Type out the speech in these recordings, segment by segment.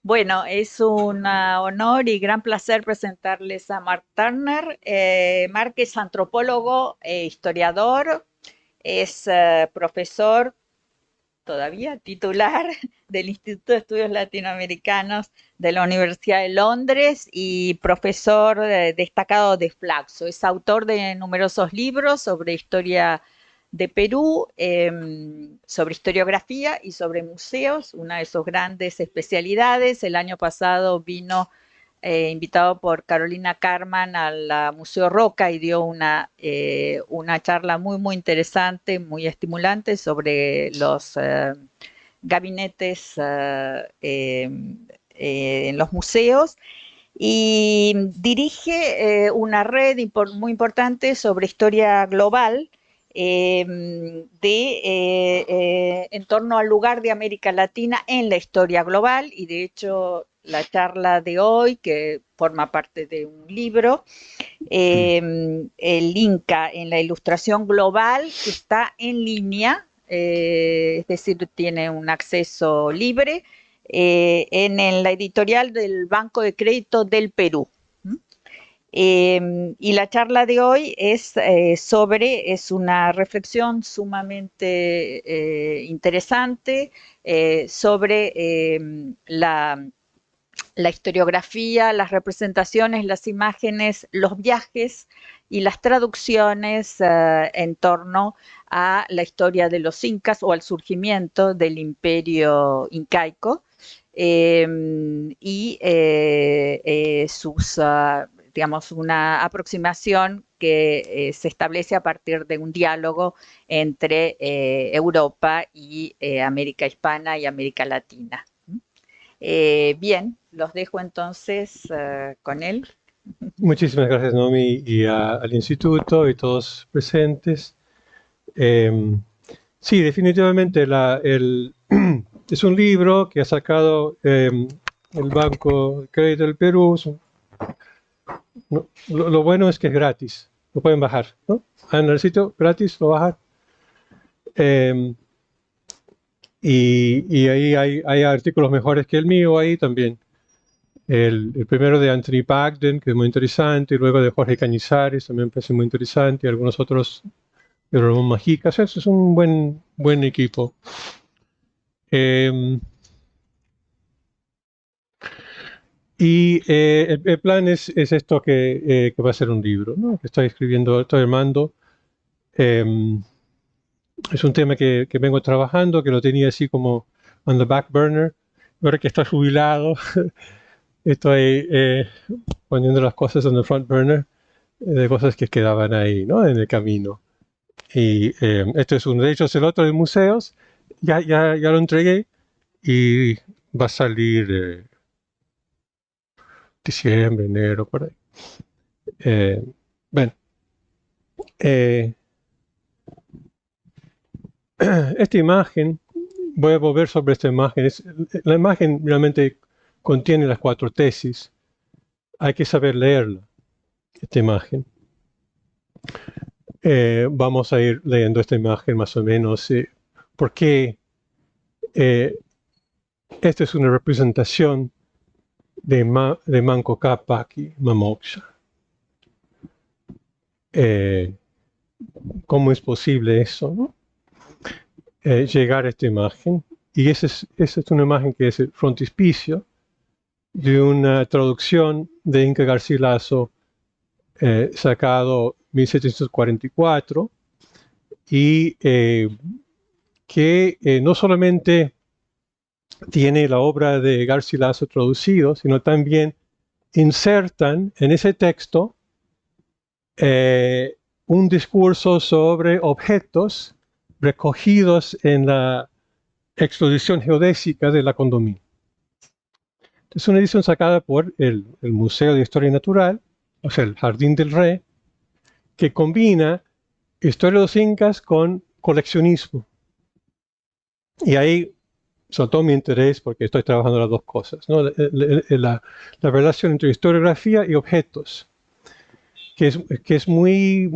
Bueno, es un honor y gran placer presentarles a Mark Turner. Mark es antropólogo e historiador, es profesor todavía titular del Instituto de Estudios Latinoamericanos de la Universidad de Londres y profesor destacado de Flaxo. Es autor de numerosos libros sobre historia de Perú, sobre historiografía y sobre museos, una de sus grandes especialidades. El año pasado vino invitado por Carolina Carman al Museo Roca y dio una charla muy interesante, muy estimulante sobre los gabinetes en los museos y dirige una red muy importante sobre historia global en torno al lugar de América Latina en la historia global, y de hecho la charla de hoy, que forma parte de un libro, el Inca en la ilustración global, que está en línea, es decir, tiene un acceso libre en la editorial del Banco de Crédito del Perú. Y la charla de hoy es una reflexión sumamente interesante sobre la historiografía, las representaciones, las imágenes, los viajes y las traducciones en torno a la historia de los incas o al surgimiento del imperio incaico y sus digamos, una aproximación que se establece a partir de un diálogo entre Europa y América Hispana y América Latina. Bien, los dejo entonces con él. Muchísimas gracias, Nomi, y al instituto y todos presentes. Sí, definitivamente es un libro que ha sacado el Banco de Crédito del Perú. Lo bueno es que es gratis, lo pueden bajar, ¿no? En el sitio gratis lo bajan. Eh, y ahí hay artículos mejores que el mío ahí también. El primero de Anthony Pagden, que es muy interesante, y luego de Jorge Cañizares, también me parece muy interesante, y algunos otros de Ramón Majica. Eso es un buen equipo. El plan es esto que va a ser un libro, ¿no? Que estoy escribiendo, estoy armando. Es un tema que vengo trabajando, que lo tenía así como on the back burner. Ahora que estoy jubilado, estoy poniendo las cosas on the front burner, de cosas que quedaban ahí, ¿no? En el camino. Y esto es uno de ellos. El otro de museos, ya lo entregué y va a salir diciembre, enero, por ahí. Bueno, esta imagen, voy a volver sobre esta imagen. La imagen realmente contiene las 4 tesis. Hay que saber leerla, esta imagen. Vamos a ir leyendo esta imagen más o menos. ¿Por qué? Esta es una representación de Manco Cápac Mamoksha. ¿Cómo es posible eso, no? Llegar a esta imagen? Y esa es una imagen que es el frontispicio de una traducción de Inca Garcilaso sacado en 1744 y que no solamente tiene la obra de Garcilaso traducido, sino también insertan en ese texto un discurso sobre objetos recogidos en la exposición geodésica de la Condomina. Es una edición sacada por el Museo de Historia Natural, o sea, el Jardín del Rey, que combina historia de los incas con coleccionismo. Y ahí soltó mi interés porque estoy trabajando las dos cosas, ¿no? La relación entre historiografía y objetos, que es muy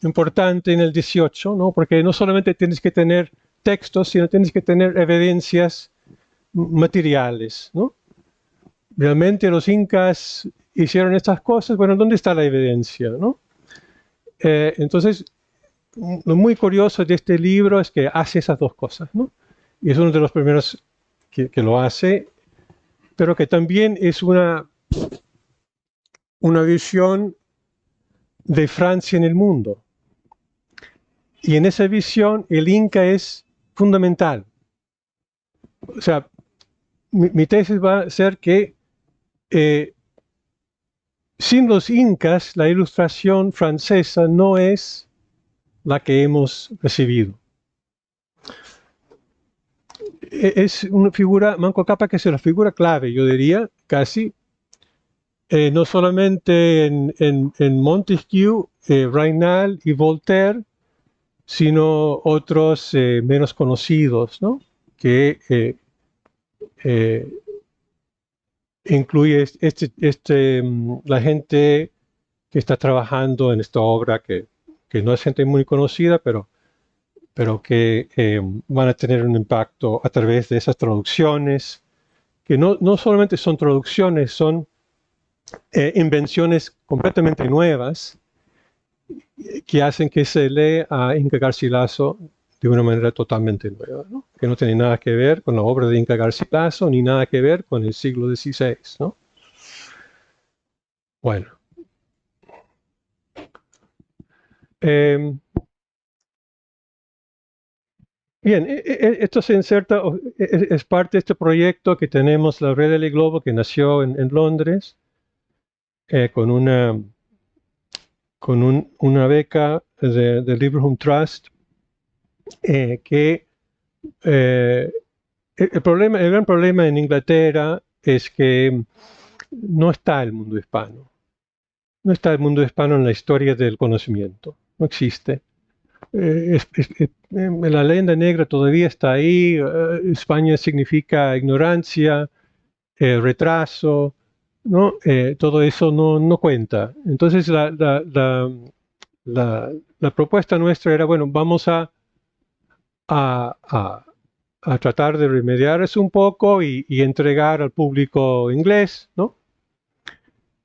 importante en el 18, ¿no? Porque no solamente tienes que tener textos, sino tienes que tener evidencias materiales, ¿no? ¿Realmente los incas hicieron estas cosas? Bueno, ¿dónde está la evidencia, no? Entonces, lo muy curioso de este libro es que hace esas dos cosas, ¿no? Y es uno de los primeros que lo hace, pero que también es una visión de Francia en el mundo. Y en esa visión el Inca es fundamental. O sea, mi tesis va a ser que sin los incas la ilustración francesa no es la que hemos recibido. Es una figura, Manco Cápac es la figura clave, yo diría, casi, no solamente en Montesquieu, Raynal y Voltaire, sino otros menos conocidos, ¿no? Que incluye la gente que está trabajando en esta obra, que no es gente muy conocida, pero que van a tener un impacto a través de esas traducciones, que no solamente son traducciones, son invenciones completamente nuevas que hacen que se lea a Inca Garcilaso de una manera totalmente nueva, ¿no? Que no tiene nada que ver con la obra de Inca Garcilaso, ni nada que ver con el siglo XVI, ¿no? Bueno. Bien, esto se inserta, es parte de este proyecto que tenemos, la Red del Globo, que nació en Londres, con una beca del Liverpool Trust, que el gran problema en Inglaterra es que no está el mundo hispano. No está el mundo hispano en la historia del conocimiento. No existe. La leyenda negra todavía está ahí. España significa ignorancia, retraso, ¿no? Todo eso no cuenta. Entonces la propuesta nuestra era, bueno, vamos a tratar de remediar eso un poco y entregar al público inglés, ¿no?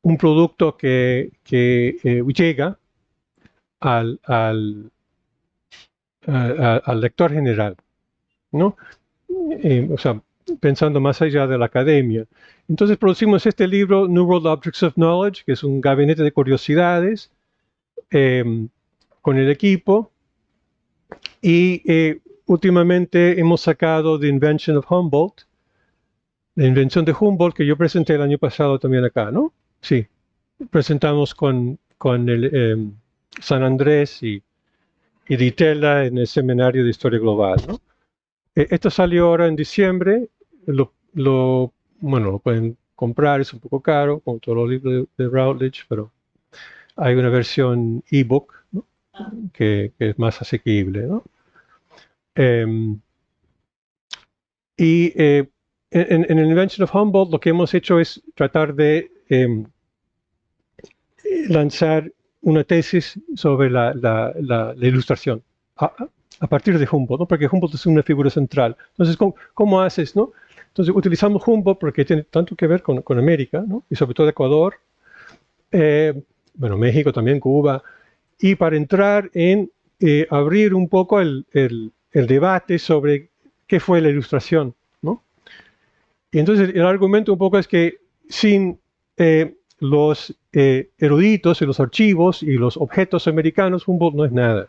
Un producto que llega al lector general, ¿no? O sea, pensando más allá de la academia. Entonces producimos este libro, New World Objects of Knowledge, que es un gabinete de curiosidades, con el equipo, y últimamente hemos sacado The Invention of Humboldt, la invención de Humboldt, que yo presenté el año pasado también acá, ¿no? Sí, presentamos con el San Andrés y Di Tella en el Seminario de Historia Global, ¿no? Esto salió ahora en diciembre, bueno, lo pueden comprar, es un poco caro, como todos los libros de Routledge, pero hay una versión ebook, ¿no? que es más asequible, ¿no? Y en el Invention of Humboldt lo que hemos hecho es tratar de lanzar una tesis sobre la ilustración a partir de Humboldt, ¿no? Porque Humboldt es una figura central. Entonces, ¿cómo haces, no? Entonces, utilizamos Humboldt porque tiene tanto que ver con América, ¿no? Y sobre todo Ecuador, bueno, México también, Cuba, y para entrar en abrir un poco el debate sobre qué fue la ilustración, ¿no? Y entonces el argumento un poco es que sin los eruditos y los archivos y los objetos americanos, Humboldt no es nada.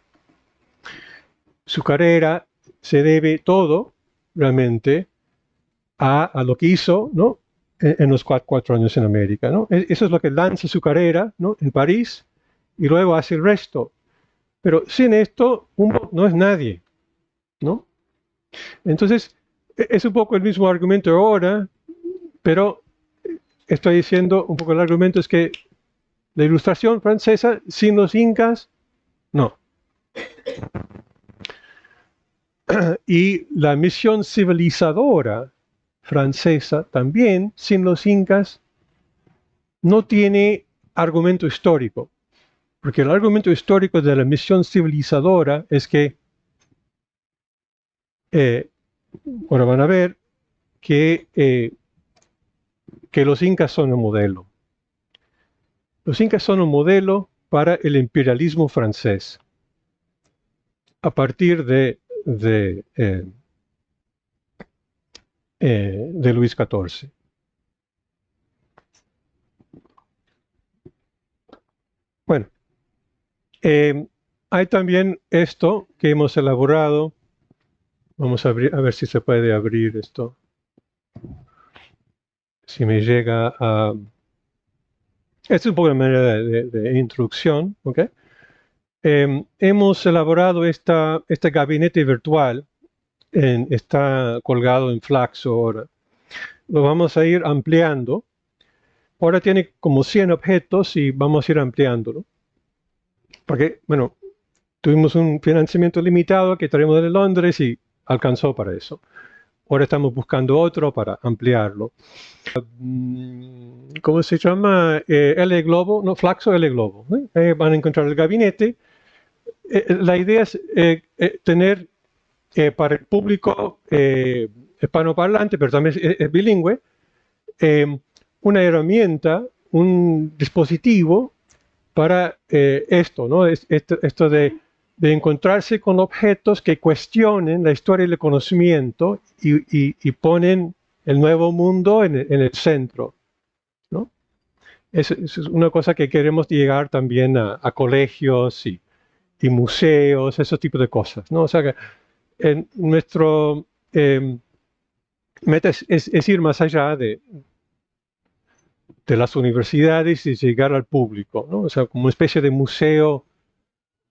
Su carrera se debe todo realmente a lo que hizo, ¿no? en los 4 años en América, ¿no? Eso es lo que lanza su carrera, ¿no? En París, y luego hace el resto. Pero sin esto, Humboldt no es nadie, ¿no? Entonces, es un poco el mismo argumento ahora, pero estoy diciendo, un poco el argumento es que la ilustración francesa, sin los incas, no. Y la misión civilizadora francesa también, sin los incas, no tiene argumento histórico. Porque el argumento histórico de la misión civilizadora es que, ahora van a ver, que los incas son un modelo. Los incas son un modelo para el imperialismo francés a partir de Luis XIV. Bueno, hay también esto que hemos elaborado. Vamos a ver si se puede abrir esto. Si me llega a... Esta es un poco de manera de introducción, ¿ok? Hemos elaborado este gabinete virtual, está colgado en Flaxo ahora. Lo vamos a ir ampliando. Ahora tiene como 100 objetos y vamos a ir ampliándolo. Porque, bueno, tuvimos un financiamiento limitado que traemos de Londres y alcanzó para eso. Ahora estamos buscando otro para ampliarlo. ¿Cómo se llama? L Globo, no, Flaxo L Globo. Van a encontrar el gabinete. La idea es tener para el público hispanoparlante, pero también es bilingüe, una herramienta, un dispositivo para esto, ¿no? Esto de encontrarse con objetos que cuestionen la historia y el conocimiento y ponen el nuevo mundo en el centro, ¿no? Es una cosa que queremos llegar también a colegios y museos, esos tipos de cosas, ¿no? O sea que nuestro meta es ir más allá de las universidades y llegar al público, ¿no? O sea, como una especie de museo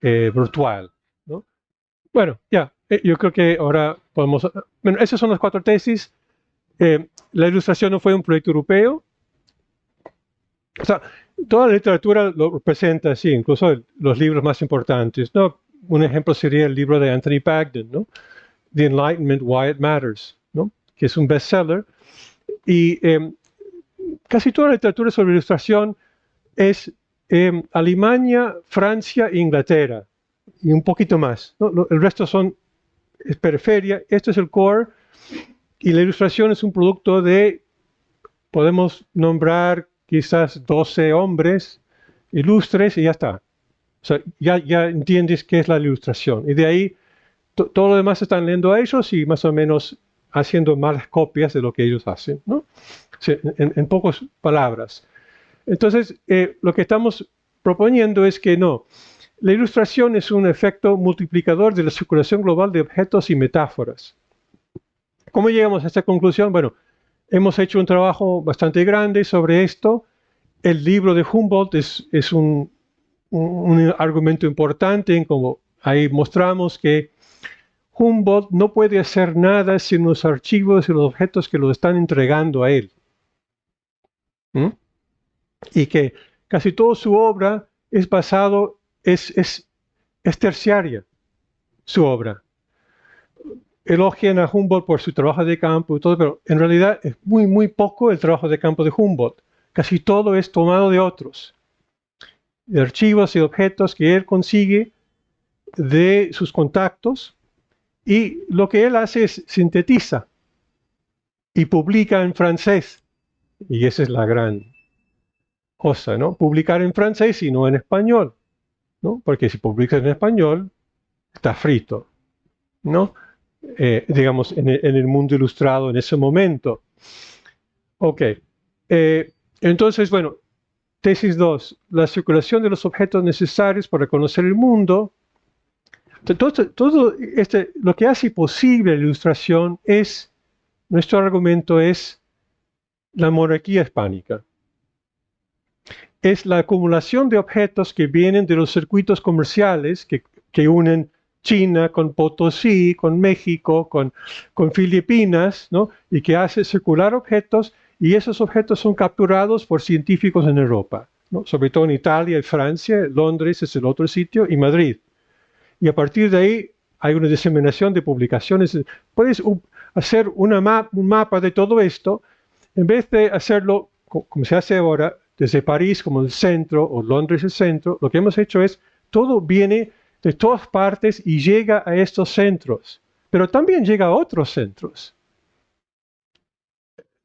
virtual, ¿no? Bueno, ya, yo creo que ahora podemos... Bueno, esas son las 4 tesis. La ilustración no fue un proyecto europeo. O sea, toda la literatura lo presenta así, incluso los libros más importantes, ¿no? Un ejemplo sería el libro de Anthony Bagden, ¿no? The Enlightenment, Why It Matters, ¿no? Que es un bestseller. Y casi toda la literatura sobre ilustración es Alemania, Francia e Inglaterra, y un poquito más, ¿no? El resto es periferia. Esto es el core, y la ilustración es un producto de, podemos nombrar quizás 12 hombres ilustres y ya está. O sea, ya entiendes qué es la ilustración. Y de ahí, todo lo demás están leyendo a ellos y más o menos haciendo malas copias de lo que ellos hacen, ¿no? O sea, en pocas palabras. Entonces, lo que estamos proponiendo es que no. La ilustración es un efecto multiplicador de la circulación global de objetos y metáforas. ¿Cómo llegamos a esta conclusión? Bueno, hemos hecho un trabajo bastante grande sobre esto. El libro de Humboldt es un argumento importante en cómo ahí mostramos que Humboldt no puede hacer nada sin los archivos y los objetos que lo están entregando a él. Y que casi toda su obra es basado, es terciaria, su obra. Elogian a Humboldt por su trabajo de campo y todo, pero en realidad es muy poco el trabajo de campo de Humboldt. Casi todo es tomado de otros, de archivos y objetos que él consigue de sus contactos, y lo que él hace es sintetiza y publica en francés. Y esa es la gran cosa, ¿no? Publicar en francés y no en español, ¿no? Porque si publicas en español, está frito, ¿no? Digamos, en el mundo ilustrado en ese momento. Ok. Entonces, bueno, tesis 2. La circulación de los objetos necesarios para conocer el mundo. Todo lo que hace posible la ilustración es, nuestro argumento es la monarquía hispánica. Es la acumulación de objetos que vienen de los circuitos comerciales que unen China con Potosí, con México, con Filipinas, ¿no? Y que hace circular objetos, y esos objetos son capturados por científicos en Europa, ¿no? Sobre todo en Italia y Francia. Londres es el otro sitio, y Madrid. Y a partir de ahí hay una diseminación de publicaciones. Puedes hacer un mapa de todo esto, en vez de hacerlo como se hace ahora, desde París como el centro, o Londres el centro. Lo que hemos hecho es, todo viene de todas partes y llega a estos centros, pero también llega a otros centros.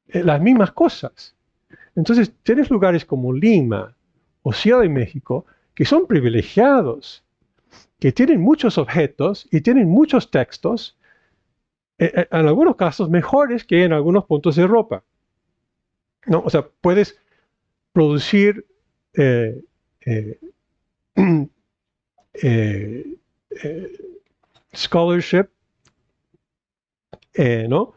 las mismas cosas. Entonces, tienes lugares como Lima o Ciudad de México que son privilegiados, que tienen muchos objetos y tienen muchos textos, en algunos casos mejores que en algunos puntos de Europa, ¿no? O sea, puedes producir eh, eh, eh, scholarship, ¿no?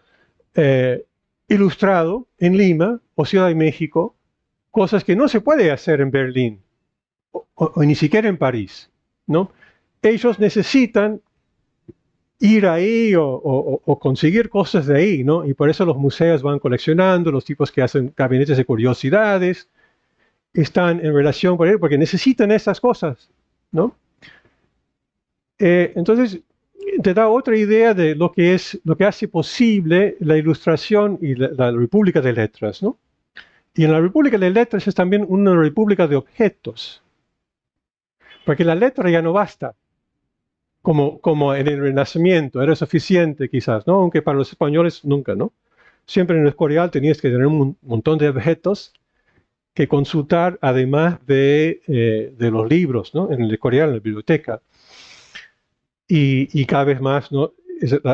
Ilustrado en Lima o Ciudad de México, cosas que no se puede hacer en Berlín o ni siquiera en París, ¿no? Ellos necesitan ir ahí o conseguir cosas de ahí, ¿no? Y por eso los museos van coleccionando, los tipos que hacen gabinetes de curiosidades, están en relación con él porque necesitan esas cosas, ¿no? Entonces, te da otra idea de lo que hace posible la ilustración y la República de Letras, ¿no? Y en la República de Letras es también una república de objetos, porque la letra ya no basta, como en el Renacimiento, era suficiente quizás, ¿no? Aunque para los españoles nunca, ¿no? Siempre en el Escorial tenías que tener un montón de objetos que consultar, además de los libros, ¿no? En el Escorial, en la biblioteca. Y cada vez más, ¿no?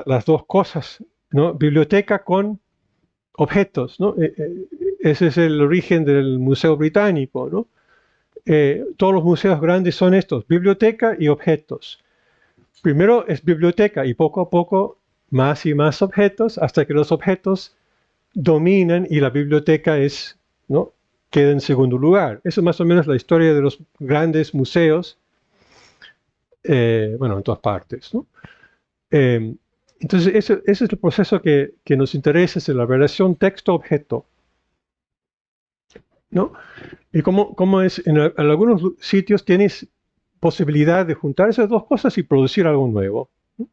Las dos cosas, ¿no? Biblioteca con objetos, ¿no? Ese es el origen del Museo Británico, ¿no? Todos los museos grandes son estos, biblioteca y objetos. Primero es biblioteca y poco a poco más y más objetos hasta que los objetos dominan y la biblioteca ¿no? Queda en segundo lugar. Eso es más o menos la historia de los grandes museos, bueno, en todas partes, ¿no? Entonces, ese es el proceso que nos interesa, es la relación texto-objeto, ¿no? Y cómo es, en algunos sitios tienes posibilidad de juntar esas dos cosas y producir algo nuevo, ¿no?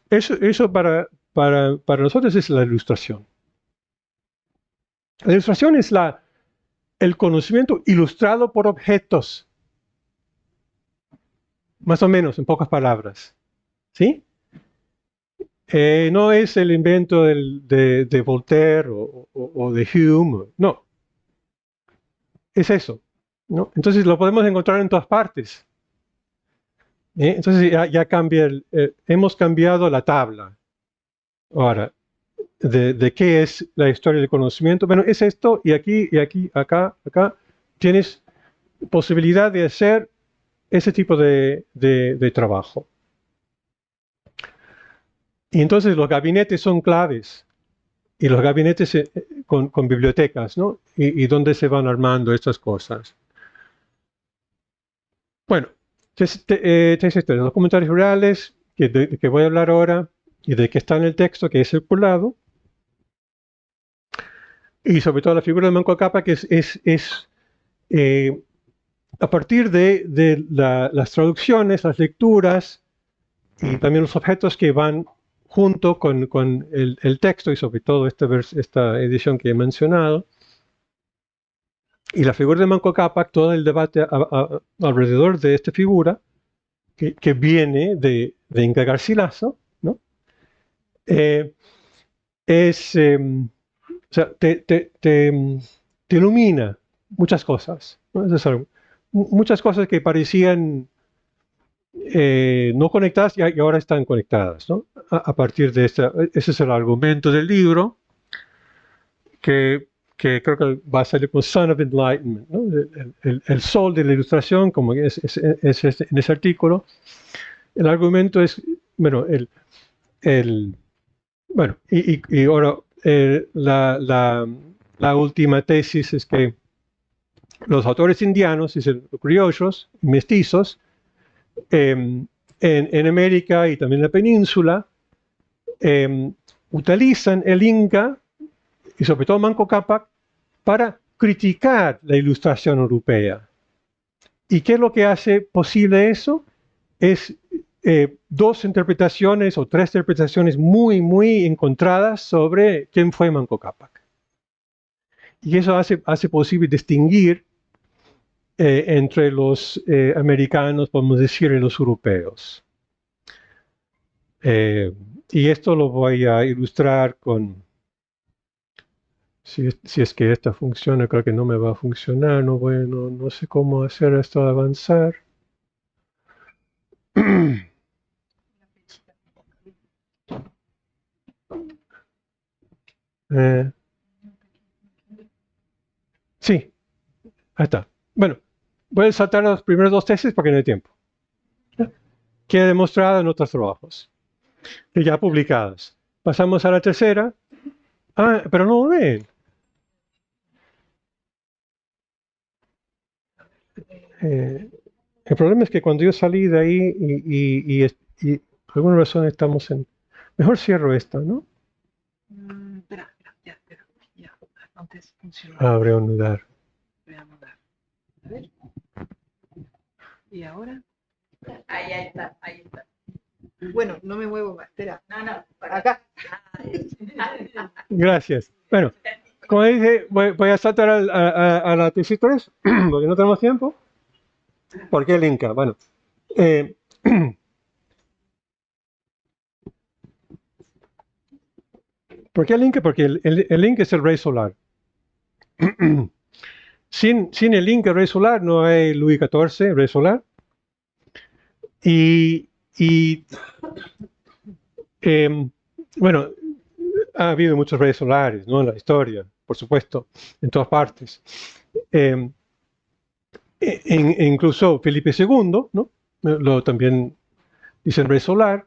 Eso para nosotros es la ilustración. La ilustración es el conocimiento ilustrado por objetos, más o menos, en pocas palabras, ¿sí? No es el invento de Voltaire o de Hume, no. Es eso, ¿no? Entonces lo podemos encontrar en todas partes. Entonces ya cambia, hemos cambiado la tabla. Ahora, de qué es la historia del conocimiento. Bueno, es esto y aquí, acá, tienes posibilidad de hacer ese tipo de trabajo. Y entonces los gabinetes son claves. Y los gabinetes con bibliotecas, ¿no? Y dónde se van armando estas cosas. Bueno, los comentarios rurales que voy a hablar ahora y de que está en el texto que he circulado. Y sobre todo la figura de Manco Cápac que es a partir de las traducciones, las lecturas y también los objetos que van junto con el texto y sobre todo esta edición que he mencionado. Y la figura de Manco Cápac, todo el debate alrededor de esta figura, que viene de Inca Garcilaso, ¿no? O sea, te ilumina muchas cosas, ¿no? Muchas cosas que parecían no conectadas y ahora están conectadas, ¿no? A partir de ese es el argumento del libro, que creo que va a salir con Son of Enlightenment, ¿no? El sol de la ilustración, como es en ese artículo. El argumento es, bueno, bueno, y ahora la última tesis es que los autores indianos, criollos, mestizos, en América y también en la península, utilizan el Inca y sobre todo Manco Cápac para criticar la ilustración europea. ¿Y qué es lo que hace posible eso? Es dos interpretaciones o tres interpretaciones muy, muy encontradas sobre quién fue Manco Cápac. Y eso hace posible distinguir entre los americanos, podemos decir, y los europeos. Y esto lo voy a ilustrar con Si es que esta funciona, creo que no me va a funcionar. No sé cómo hacer esto avanzar. Sí, ahí está. Bueno, voy a saltar los primeros dos tesis porque no hay tiempo. Que he demostrado en otros trabajos, y ya publicadas. Pasamos a la tercera. Ah, pero no lo ven. El problema es que cuando yo salí de ahí y por alguna razón estamos en... Mejor cierro esta, ¿no? Espera, ya. Antes funcionó. Abre un lugar. Voy a mudar. A ver. ¿Y ahora? Ahí está, ahí está. Bueno, no me muevo más. Espera. No, Acá. Gracias. Bueno, como dije, voy a saltar a la tesis 3, porque no tenemos tiempo. ¿Por qué el Inca? Bueno, ¿por qué el Inca? Porque el Inca es el rey solar. Sin el Inca rey solar no hay Luis XIV rey solar. Bueno, ha habido muchos reyes solares, ¿no? En la historia, por supuesto, en todas partes. Incluso Felipe II, ¿no? También dicen rey solar.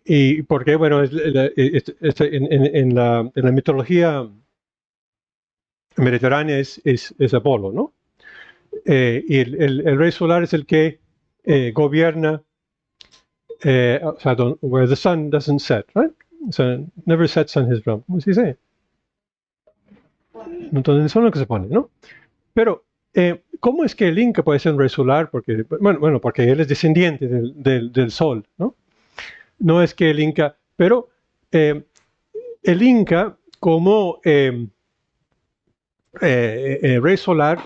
Y porque, bueno, en la mitología mediterránea es Apolo, ¿no? Y el rey solar es el que gobierna, o sea, where the sun doesn't set, right? So, never sets on his realm. ¿Cómo se dice? Entonces, eso es lo que se pone, ¿no? Pero, ¿cómo es que el Inca puede ser un rey solar? Porque, bueno, porque él es descendiente del sol, ¿no? No es que el Inca, pero el Inca como rey solar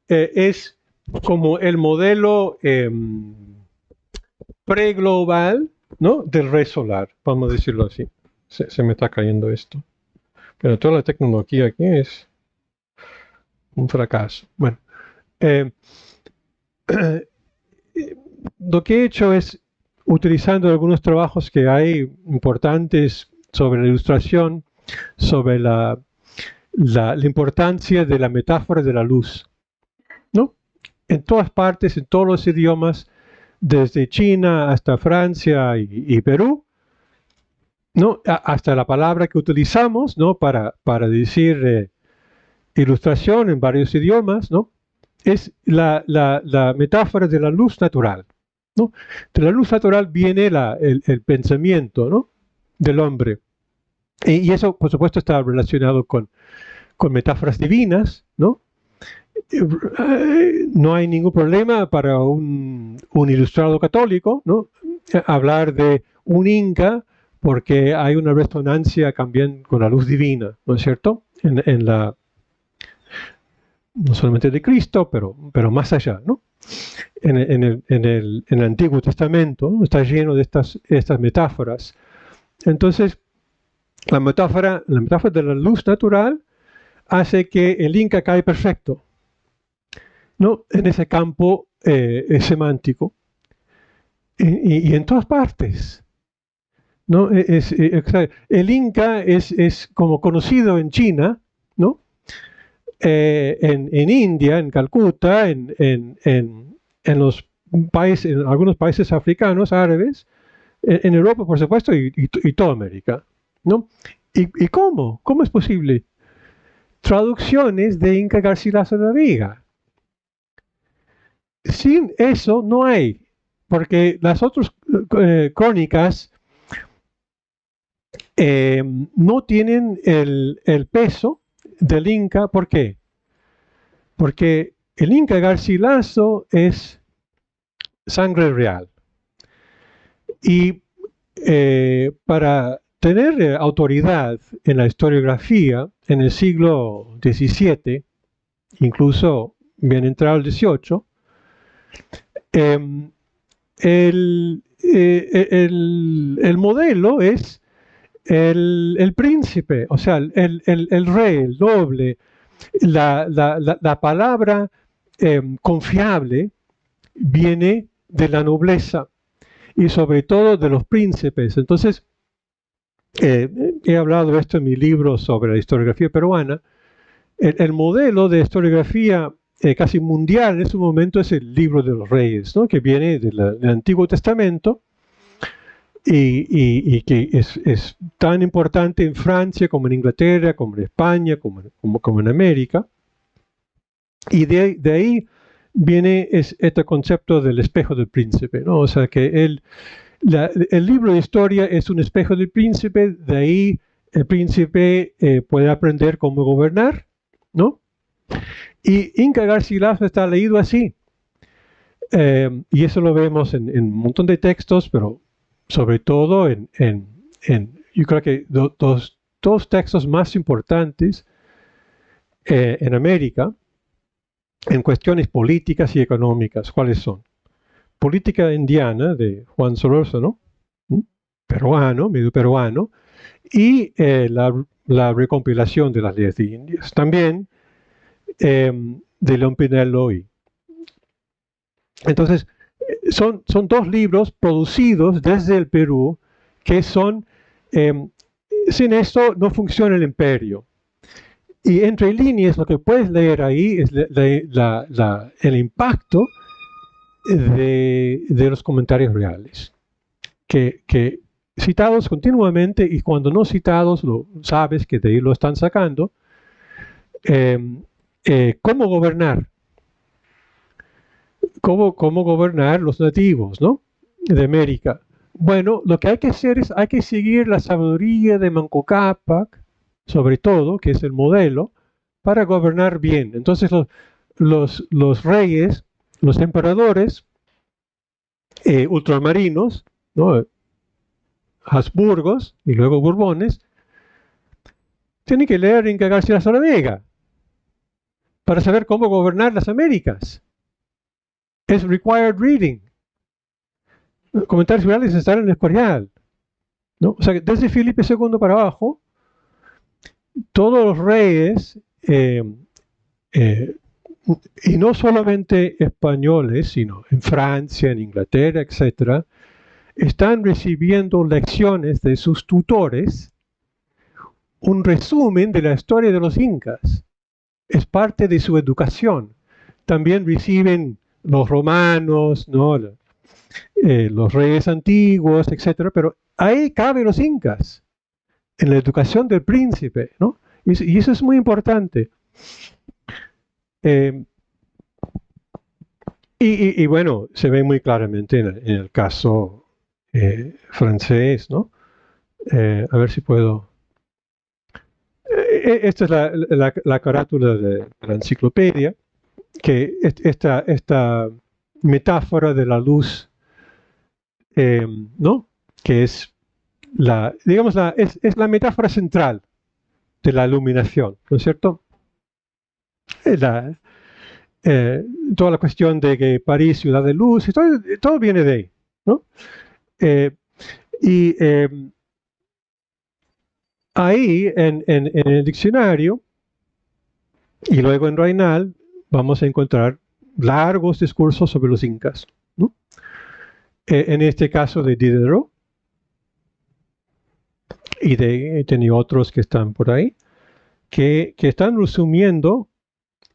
es como el modelo preglobal, ¿no? Del rey solar, vamos a decirlo así. Se me está cayendo esto. Pero toda la tecnología aquí es un fracaso. Bueno, lo que he hecho es, utilizando algunos trabajos que hay importantes sobre la ilustración, sobre la importancia de la metáfora de la luz, ¿no? En todas partes, en todos los idiomas, desde China hasta Francia y Perú, ¿no? Hasta la palabra que utilizamos, ¿no? Para decir ilustración en varios idiomas, ¿no? Es la metáfora de la luz natural, ¿no? De la luz natural viene el pensamiento, ¿no? Del hombre. Y eso, por supuesto, está relacionado con metáforas divinas, ¿no? No hay ningún problema para un ilustrado católico, ¿no? Hablar de un Inca porque hay una resonancia también con la luz divina, ¿no es cierto? No solamente de Cristo, pero más allá, ¿no? En el Antiguo Testamento, ¿no? Está lleno de estas metáforas. Entonces, la metáfora de la luz natural hace que el Inca cae perfecto, ¿no? En ese campo semántico. Y en todas partes, ¿no? El Inca es como conocido en China, ¿no? En India, en Calcuta, en los países, en algunos países africanos, árabes, en Europa, por supuesto, y toda América, ¿no? ¿Y cómo? ¿Cómo es posible? Traducciones de Inca Garcilaso de la Viga. Sin eso no hay, porque las otras crónicas no tienen el peso del Inca. ¿Por qué? Porque el Inca Garcilaso es sangre real. Y para tener autoridad en la historiografía en el siglo XVII, incluso bien entrado el XVIII, el modelo es el príncipe, o sea, el rey, el noble, la palabra confiable viene de la nobleza y sobre todo de los príncipes. Entonces, he hablado de esto en mi libro sobre la historiografía peruana. El modelo de historiografía casi mundial en ese momento es el libro de los reyes, ¿no? Que viene del Antiguo Testamento y que es tan importante en Francia como en Inglaterra, como en España, como en América. Y de ahí viene este concepto del espejo del príncipe, ¿no? O sea que el libro de historia es un espejo del príncipe, de ahí el príncipe puede aprender cómo gobernar, ¿no? Y Inca Garcilaso está leído así. Y eso lo vemos en un montón de textos, pero sobre todo yo creo que dos textos más importantes en América, en cuestiones políticas y económicas. ¿Cuáles son? Política Indiana, de Juan Solórzano, peruano, medio peruano, y la recompilación de las leyes de Indias. También de León Pinelo. Entonces, son dos libros producidos desde el Perú que son, sin esto no funciona el imperio. Y entre líneas lo que puedes leer ahí es el impacto de los comentarios reales, que citados continuamente y cuando no citados, lo sabes que de ahí lo están sacando, cómo gobernar. ¿Cómo gobernar los nativos, ¿no? De América. Bueno, lo que hay que hacer es, hay que seguir la sabiduría de Manco Cápac, sobre todo, que es el modelo, para gobernar bien. Entonces los reyes, los emperadores ultramarinos, ¿no? Habsburgos y luego Borbones, tienen que leer Inca Garcilaso de la Vega para saber cómo gobernar las Américas. Es required reading. Comentarios reales están en el Escorial, ¿no? O sea, que desde Felipe II para abajo, todos los reyes, y no solamente españoles, sino en Francia, en Inglaterra, etc., están recibiendo lecciones de sus tutores, un resumen de la historia de los incas. Es parte de su educación. También reciben los romanos, ¿no? Los reyes antiguos, etc. Pero ahí caben los incas, en la educación del príncipe, ¿no? Y eso es muy importante. Y bueno, se ve muy claramente en el caso francés, ¿no? A ver si puedo... esta es la carátula de la enciclopedia, que esta metáfora de la luz, ¿no? Que es digamos, es la metáfora central de la iluminación, ¿no es cierto? Toda la cuestión de que París, ciudad de luz, y todo viene de ahí, ¿no? Ahí, en el diccionario, y luego en Raynal, vamos a encontrar largos discursos sobre los incas, ¿no? En este caso de Diderot, y tenía otros que están por ahí, que están resumiendo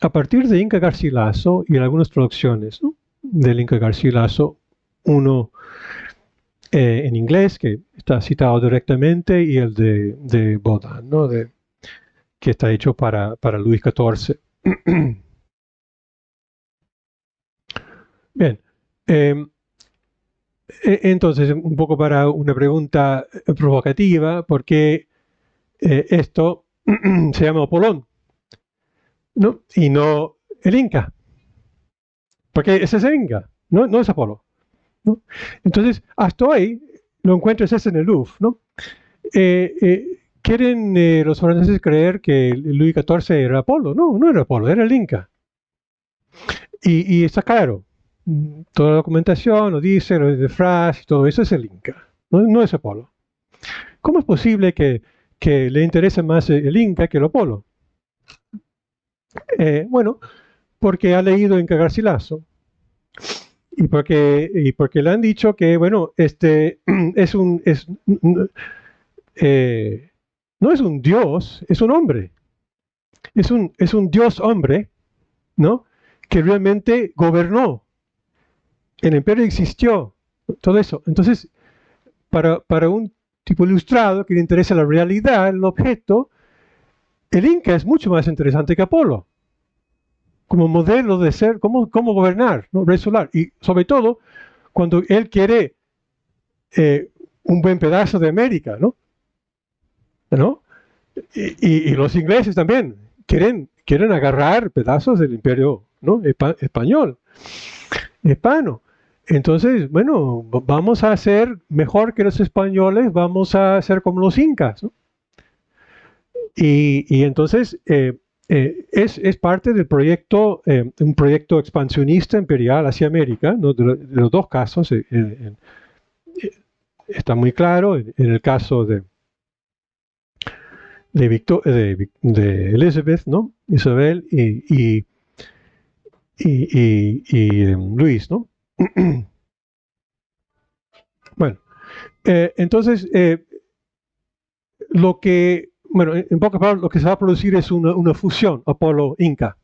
a partir de Inca Garcilaso y algunas traducciones, ¿no? Del Inca Garcilaso, uno en inglés, que está citado directamente, y el de Baudin, ¿no? Que está hecho para Luis XIV. Bien. Entonces, un poco para una pregunta provocativa, ¿por qué esto se llama Apolón, ¿no? Y no el Inca? Porque ese es el Inca, no es Apolo, ¿no? Entonces, hasta hoy lo encuentras ese en el Louvre, ¿no? ¿Quieren los franceses creer que Luis XIV era Apolo? No era Apolo, era el Inca. Y está claro. Toda la documentación lo dice, lo de Fras, todo eso es el Inca, no es Apolo. ¿cómo es posible que le interese más el Inca que el Apolo? Bueno, porque ha leído Inca Garcilaso y porque le han dicho que, bueno, no es un dios, es un hombre. Es un dios hombre, ¿no? Que realmente gobernó. El imperio existió, todo eso. Entonces, para un tipo ilustrado que le interesa la realidad, el objeto, el Inca es mucho más interesante que Apolo. Como modelo de ser, cómo gobernar, ¿no? Rey solar. Y sobre todo, cuando él quiere un buen pedazo de América, ¿no? ¿No? Y los ingleses también quieren agarrar pedazos del imperio, ¿no? Español, hispano. Entonces, bueno, vamos a hacer mejor que los españoles, vamos a hacer como los incas, ¿no? Y entonces es parte del proyecto, un proyecto expansionista imperial hacia América, ¿no? De los dos casos. Está muy claro en el caso de Elizabeth, ¿no? Isabel y Luis, ¿no? Bueno, entonces, en pocas palabras, lo que se va a producir es una fusión Apolo-Inca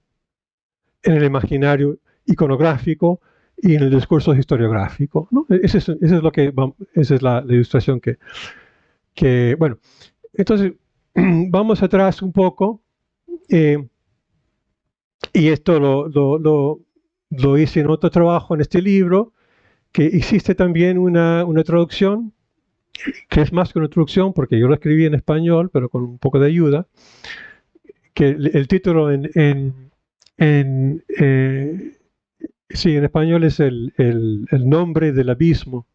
en el imaginario iconográfico y en el discurso historiográfico, ¿no? Esa es la ilustración bueno, entonces, vamos atrás un poco, y esto lo hice en otro trabajo en este libro, que existe también una traducción, que es más que una traducción, porque yo lo escribí en español, pero con un poco de ayuda, que el título en español es el nombre del abismo.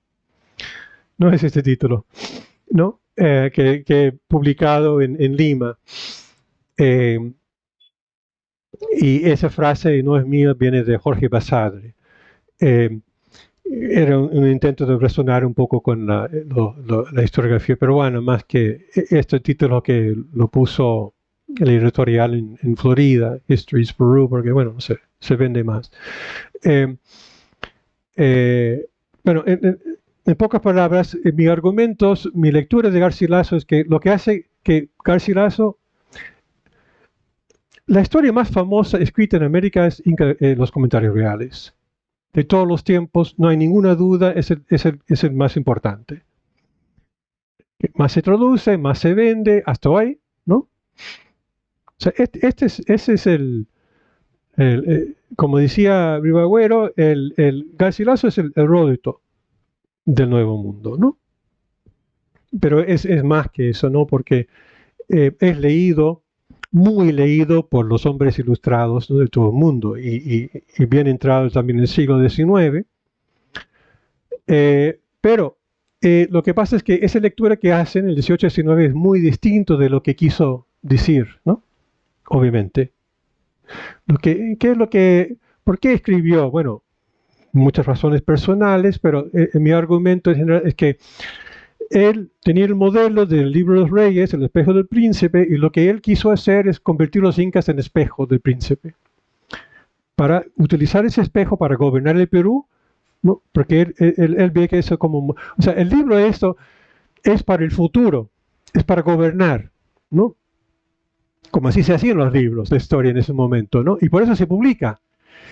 No es este título, ¿no? Que he publicado en Lima. Y esa frase no es mía, viene de Jorge Basadre. Era un intento de resonar un poco con la historiografía peruana, más que este título que lo puso el editorial en Florida, History's Peru, porque bueno, no sé, se vende más. Bueno, en pocas palabras, mi lectura de Garcilaso es que lo que hace que Garcilaso, la historia más famosa escrita en América es los comentarios reales. De todos los tiempos, no hay ninguna duda, es el más importante. Más se traduce, más se vende, hasta hoy, ¿no? O sea, ese es como decía Ribagüero, el Garcilaso es el Heródoto del Nuevo Mundo, ¿no? Pero es más que eso, ¿no? Porque es leído, muy leído por los hombres ilustrados, ¿no? De todo el mundo, y bien entrado también en el siglo XIX. Pero lo que pasa es que esa lectura que hacen el 18-19 es muy distinto de lo que quiso decir, ¿no? Obviamente. ¿Por qué escribió? Bueno, muchas razones personales, pero mi argumento en general es que él tenía el modelo del libro de los reyes, el espejo del príncipe, y lo que él quiso hacer es convertir los incas en espejo del príncipe. Para utilizar ese espejo para gobernar el Perú, ¿no? Porque él ve que eso como... O sea, el libro de esto es para el futuro, es para gobernar, ¿no? Como así se hacían los libros de historia en ese momento, ¿no? Y por eso se publica.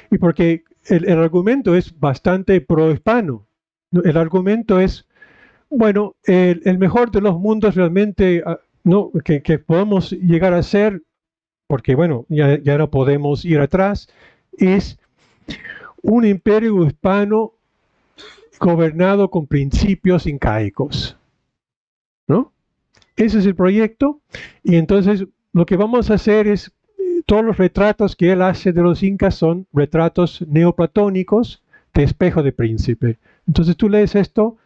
Y porque el argumento es bastante pro-hispano, ¿no? El argumento es, bueno, el mejor de los mundos realmente, ¿no? que podemos llegar a ser, porque bueno, ya no podemos ir atrás, es un imperio hispano gobernado con principios incaicos, ¿no? Ese es el proyecto, y entonces lo que vamos a hacer es, todos los retratos que él hace de los incas son retratos neoplatónicos de espejo de príncipe. Entonces tú lees esto,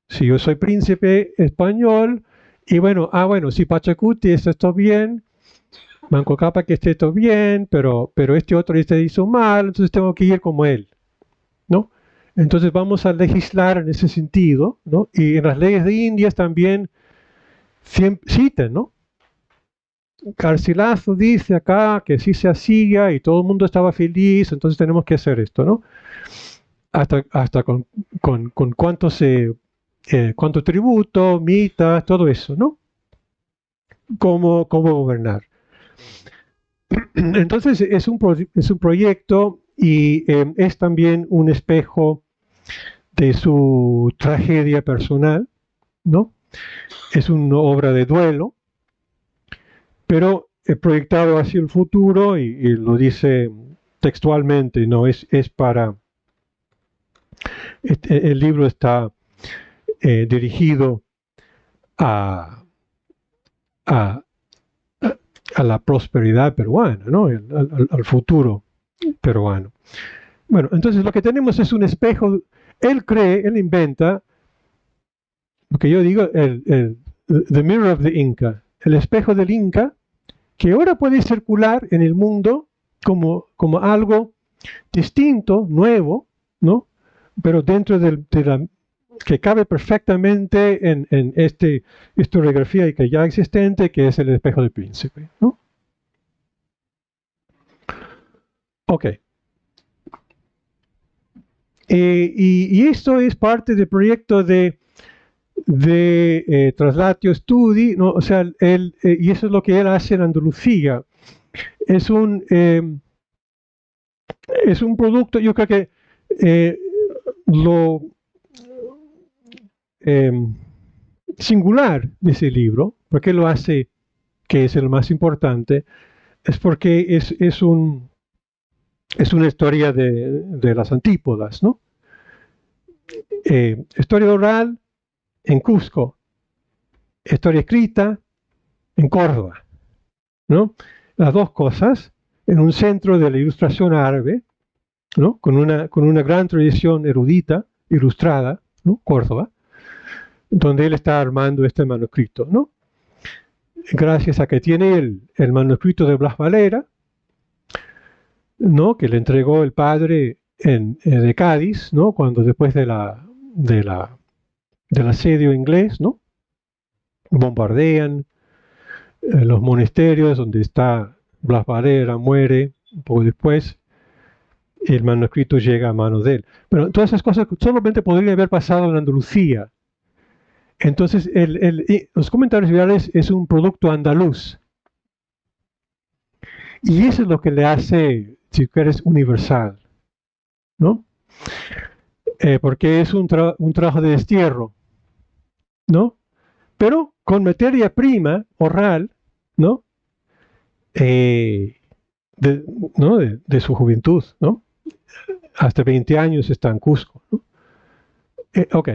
si yo soy príncipe español, y bueno, si Pachacuti está esto bien, Manco Cápac que esté esto bien, pero este otro hizo mal, entonces tengo que ir como él, ¿no? Entonces vamos a legislar en ese sentido, ¿no? Y en las leyes de Indias también citan, ¿no? Garcilaso dice acá que sí se hacía y todo el mundo estaba feliz, entonces tenemos que hacer esto, ¿no? Hasta con cuánto tributo, mitas, todo eso, ¿no? Cómo gobernar. Entonces es un proyecto y es también un espejo de su tragedia personal, ¿no? Es una obra de duelo, pero proyectado hacia el futuro y lo dice textualmente, ¿no? Es para... el libro está dirigido a, a, a la prosperidad peruana, ¿no? Al futuro peruano. Bueno, entonces lo que tenemos es un espejo. Él inventa lo que yo digo, the mirror of the Inca, el espejo del Inca, que ahora puede circular en el mundo como algo distinto, nuevo, ¿no? Pero dentro que cabe perfectamente en esta historiografía que ya existente, que es el espejo del príncipe, ¿no? Ok. Y esto es parte del proyecto de Translatio Studi, ¿no? O sea, y eso es lo que él hace en Andalucía. Es un producto, yo creo que lo singular de ese libro, porque lo hace, que es el más importante, es porque es una historia de las antípodas, ¿no? Historia oral en Cusco, historia escrita en Córdoba, ¿no? Las dos cosas en un centro de la ilustración árabe, ¿no? Con una gran tradición erudita, ilustrada, ¿no? Córdoba, donde él está armando este manuscrito, ¿no? Gracias a que tiene el manuscrito de Blas Valera, ¿no? Que le entregó el padre de Cádiz, ¿no? Cuando después del asedio inglés, ¿no? Bombardean los monasterios donde está Blas Valera, muere un poco después, el manuscrito llega a manos de él. Pero todas esas cosas solamente podrían haber pasado en Andalucía. Entonces, los comentarios virales es un producto andaluz. Y eso es lo que le hace, si quieres, universal, ¿no? Porque es un trabajo de destierro, ¿no? Pero con materia prima oral, ¿no? ¿No? De su juventud, ¿no? Hasta 20 años está en Cusco, ¿no? Ok.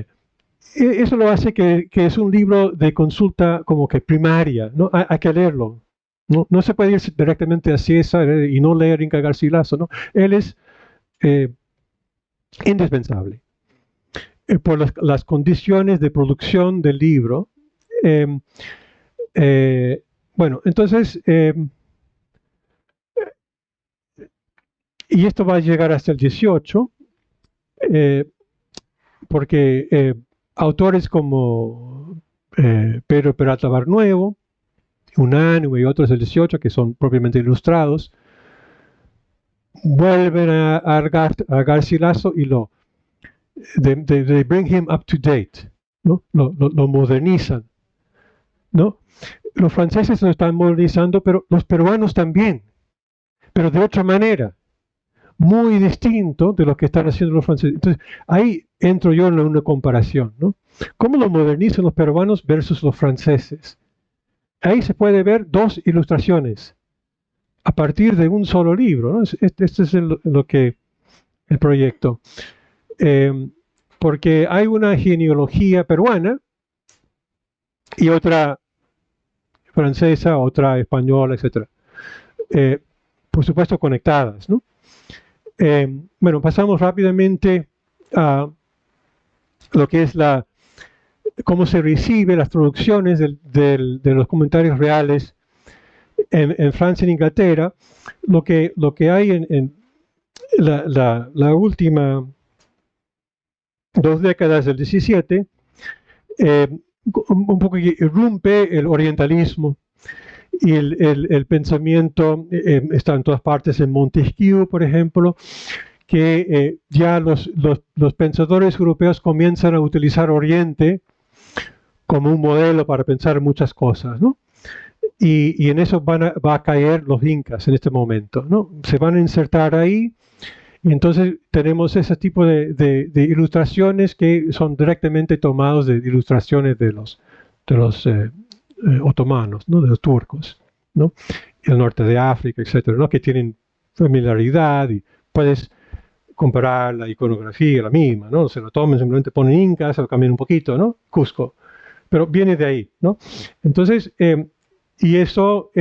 Eso lo hace que es un libro de consulta como que primaria, ¿no? Hay que leerlo. No se puede ir directamente a César y no leer Inca Garcilaso, ¿no? Él es indispensable por las condiciones de producción del libro. Bueno, entonces, y esto va a llegar hasta el 18, porque autores como Pedro Peralta Barnuevo, Unánime y otros del 18, que son propiamente ilustrados, vuelven a Garcilaso y they bring him up to date, ¿no? Lo modernizan, ¿no? Los franceses lo están modernizando, pero los peruanos también, pero de otra manera, muy distinto de lo que están haciendo los franceses. Entonces, ahí entro yo en una comparación, ¿no? ¿Cómo lo modernizan los peruanos versus los franceses? Ahí se puede ver dos ilustraciones a partir de un solo libro, ¿no? Este es el proyecto. Porque hay una genealogía peruana y otra francesa, otra española, etc. Por supuesto conectadas, ¿no? Bueno, pasamos rápidamente a lo que es cómo se recibe las traducciones de los comentarios reales en Francia y en Inglaterra. Lo que hay en la última 2 décadas del 17, un poco que irrumpe el orientalismo y el pensamiento está en todas partes. En Montesquieu, por ejemplo, que ya los pensadores europeos comienzan a utilizar Oriente como un modelo para pensar muchas cosas, ¿no? Y en eso va a caer los incas en este momento, ¿no? Se van a insertar ahí, y entonces tenemos ese tipo de ilustraciones que son directamente tomados de ilustraciones de los otomanos, ¿no? De los turcos, ¿no? El norte de África, etcétera, ¿no? Que tienen familiaridad y puedes comparar la iconografía, la misma, ¿no? Se lo tomen, simplemente ponen incas, se lo cambian un poquito, ¿no? Cusco, pero viene de ahí, ¿no? Entonces, y eso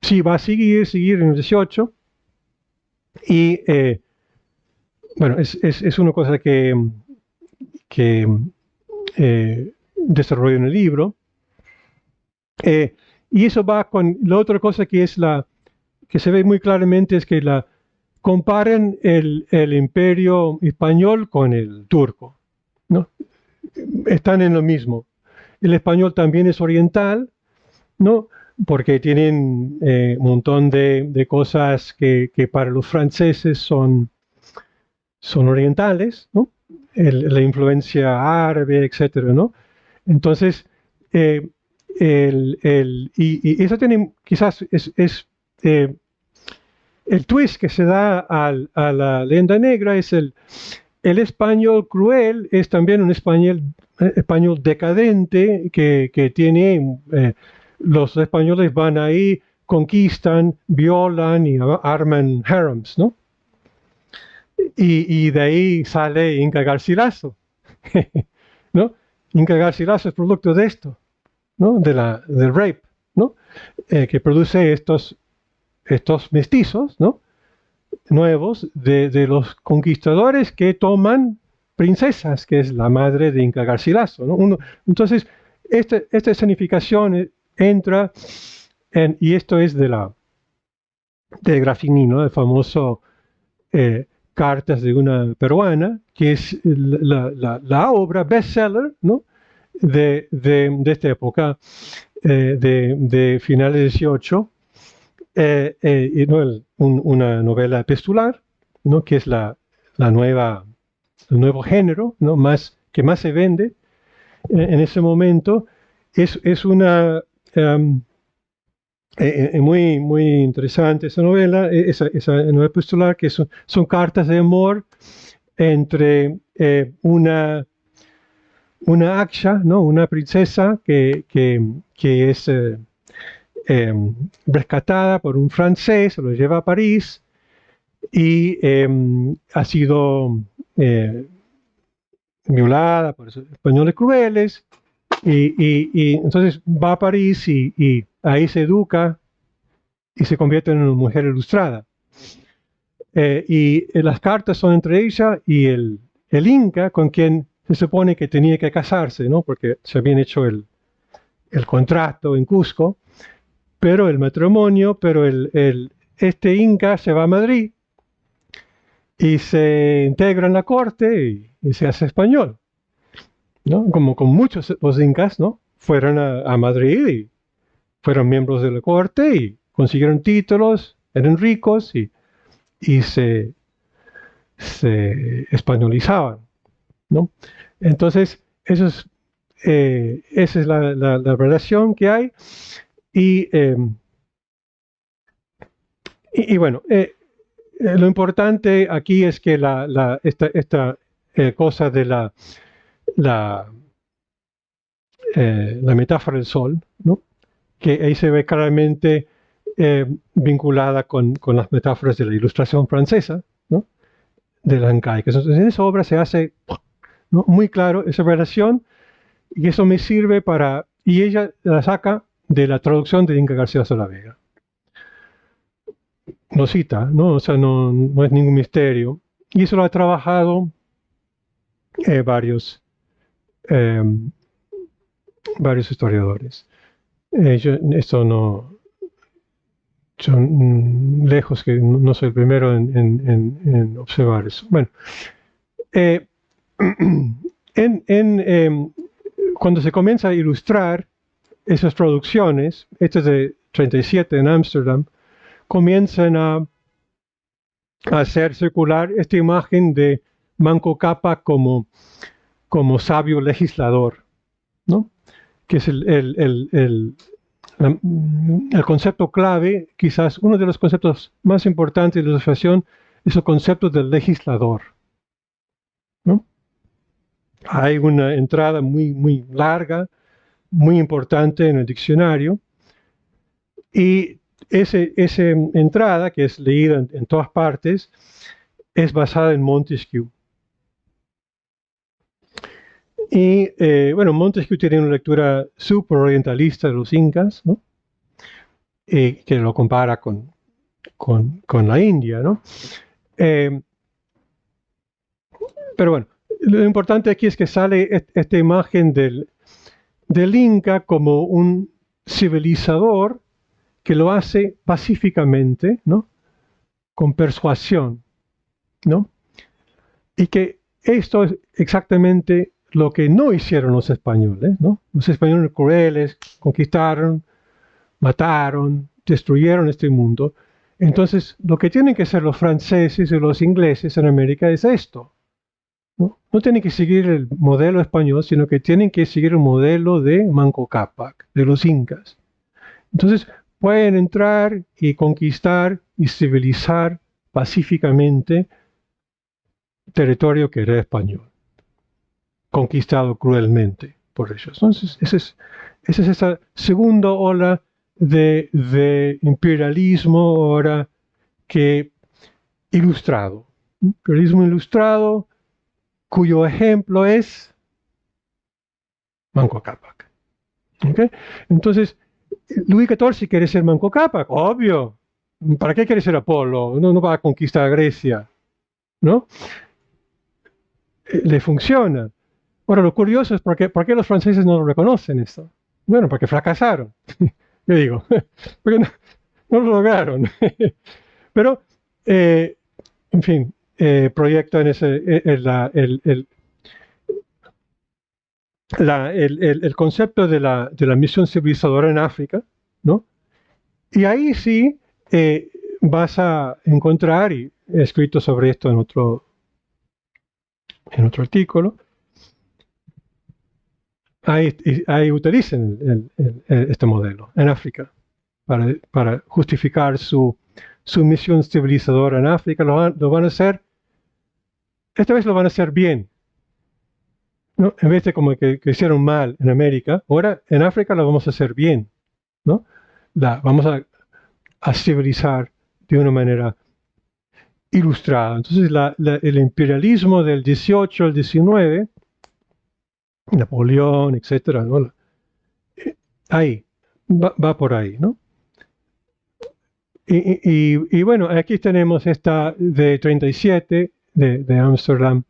sí, va a seguir en el 18, y bueno, es una cosa que desarrollo en el libro, y eso va con la otra cosa que es que se ve muy claramente, es que comparen el imperio español con el turco, ¿no? Están en lo mismo. El español también es oriental, ¿no? Porque tienen un montón de cosas que para los franceses son orientales, ¿no? La influencia árabe, etcétera, ¿no? Entonces, y eso tiene, quizás el twist que se da a la leyenda negra es el español cruel, es también un español decadente que tiene, los españoles van ahí, conquistan, violan y arman harems, ¿no? Y de ahí sale Inca Garcilaso, ¿no? Inca Garcilaso es producto de esto, ¿no? Del rape, ¿no? Que produce estos mestizos, ¿no? Nuevos de los conquistadores que toman princesas, que es la madre de Inca Garcilaso, ¿no? Entonces, esta escenificación entra y esto es de Graffini, ¿no? El famoso Cartas de una peruana, que es la obra bestseller, ¿no? de esta época, de finales del 18, ¿no? Una novela epistolar, ¿no? Que es el nuevo género, ¿no? Que más se vende en ese momento. Es una muy, muy interesante esa novela, esa novela epistolar, que son cartas de amor entre una Aksha, ¿no? Una princesa que es rescatada por un francés, se lo lleva a París y ha sido violada por esos españoles crueles, y entonces va a París y ahí se educa y se convierte en una mujer ilustrada. Y las cartas son entre ella y el Inca, con quien se supone que tenía que casarse, ¿no? Porque se habían hecho el contrato en Cusco, pero el matrimonio, este Inca se va a Madrid y se integra en la corte y se hace español, ¿no? Como con muchos los incas, ¿no? Fueron a Madrid y fueron miembros de la corte y consiguieron títulos, eran ricos y se españolizaban, ¿no? Entonces, esa es la relación que hay. Y bueno, lo importante aquí es que esta cosa de la metáfora del sol, ¿no? Que ahí se ve claramente vinculada con las metáforas de la ilustración francesa, ¿no? De la Ancaica. Entonces, en esa obra se hace, ¿no? Muy claro esa relación, y eso me sirve y ella la saca de la traducción de Inca Garcilaso de la Vega. Lo cita, ¿no? O sea, no es ningún misterio. Y eso lo ha trabajado varios historiadores. Esto no... Yo lejos que no soy el primero en observar eso. Bueno, cuando se comienza a ilustrar esas producciones, estas de 37 en Ámsterdam, comienzan a hacer circular esta imagen de Manco Cápac como sabio legislador, ¿no? Que es el concepto clave, quizás uno de los conceptos más importantes de la ilustración, es el concepto del legislador, ¿no? Hay una entrada muy larga, muy importante en el diccionario, y esa entrada, que es leída en todas partes, es basada en Montesquieu. Y bueno, Montesquieu tiene una lectura súper orientalista de los incas, ¿no? Que lo compara con la India, ¿no? Pero bueno, lo importante aquí es que sale esta imagen del Inca como un civilizador que lo hace pacíficamente, ¿no? Con persuasión, ¿no? Y que esto es exactamente lo que no hicieron los españoles, ¿no? Los españoles crueles conquistaron, mataron, destruyeron este mundo. Entonces, lo que tienen que hacer los franceses y los ingleses en América es esto, ¿no? No tienen que seguir el modelo español, sino que tienen que seguir el modelo de Manco Cápac, de los incas. Entonces, pueden entrar y conquistar y civilizar pacíficamente territorio que era español, conquistado cruelmente por ellos. Entonces, esa es esa segunda ola de imperialismo ahora que ilustrado. Imperialismo ilustrado, cuyo ejemplo es Manco Cápac. ¿Okay? Entonces, Luis XIV quiere ser Manco Cápac, obvio. ¿Para qué quiere ser Apolo? No va a conquistar a Grecia, ¿no? Le funciona. Ahora, lo curioso es por qué los franceses no lo reconocen esto. Bueno, porque fracasaron. Yo digo, porque no lo lograron. Pero, en fin, proyectan el concepto de la misión civilizadora en África, ¿no? Y ahí sí vas a encontrar, y he escrito sobre esto en otro artículo, ahí utilizan este modelo en África para justificar su misión civilizadora en África. Lo van a hacer, esta vez lo van a hacer bien, ¿no? En vez de como que hicieron mal en América, ahora en África lo vamos a hacer bien, ¿no? Vamos a civilizar de una manera ilustrada. Entonces el imperialismo del 18 al 19, Napoleón, etcétera, ¿no? Ahí, va por ahí, ¿no? Y bueno, aquí tenemos esta de 37 de Ámsterdam,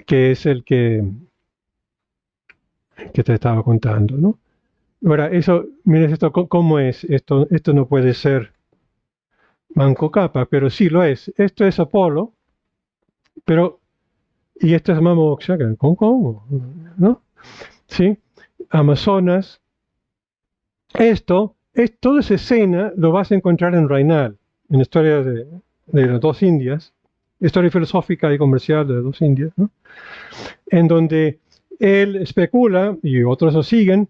que es el que te estaba contando, ¿no? Ahora, miren esto, ¿cómo es? Esto no puede ser Manco Cápac, pero sí lo es. Esto es Apolo, pero, y esto es Mama Oxa, ¿cómo? ¿No? ¿Sí? Amazonas. Toda esa escena lo vas a encontrar en Raynal, en la historia de las dos Indias, historia filosófica y comercial de las dos Indias, ¿no? En donde él especula, y otros lo siguen,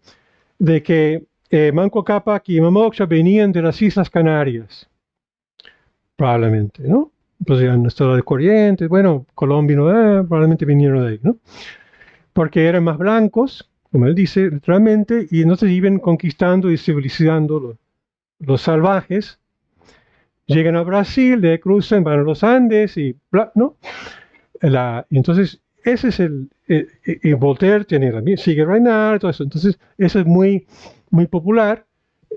de que Manco Cápac y Mama Oxa venían de las Islas Canarias, probablemente, ¿no? Pues ya han estado de Corrientes, bueno, Colombia, probablemente vinieron de ahí, ¿no? Porque eran más blancos, como él dice, literalmente, y entonces iban conquistando y civilizando los salvajes. Llegan a Brasil, de cruzan, van a los Andes y bla, ¿no? Entonces, ese es y Voltaire tiene sigue Reynard, todo eso. Entonces, eso es muy popular,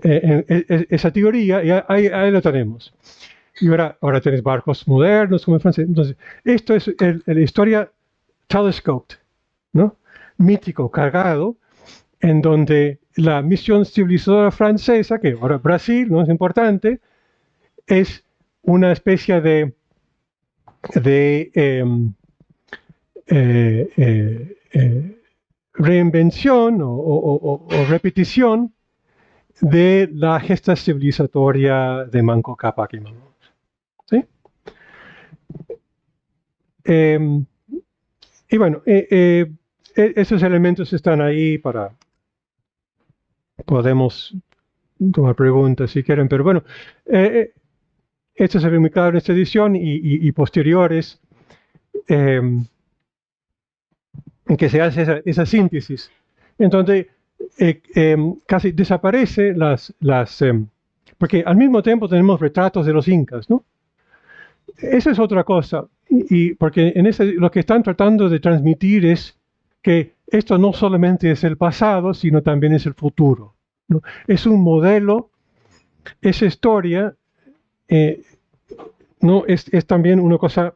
esa teoría, y ahí lo tenemos. Y ahora tenés barcos modernos como en Francia. Entonces, esto es la historia telescoped, ¿no? Mítico, cargado, en donde la misión civilizadora francesa, que ahora Brasil, no es importante, es una especie de reinvención o repetición de la gesta civilizatoria de Manco Cápac. ¿Sí? Y bueno, esos elementos están ahí para... Podemos tomar preguntas si quieren, pero bueno, esto se ve muy claro en esta edición y posteriores, en que se hace esa síntesis. Entonces, casi desaparece porque al mismo tiempo tenemos retratos de los incas, ¿no? Esa es otra cosa, porque lo que están tratando de transmitir es que esto no solamente es el pasado, sino también es el futuro, ¿no? Es un modelo, esa historia no es también una cosa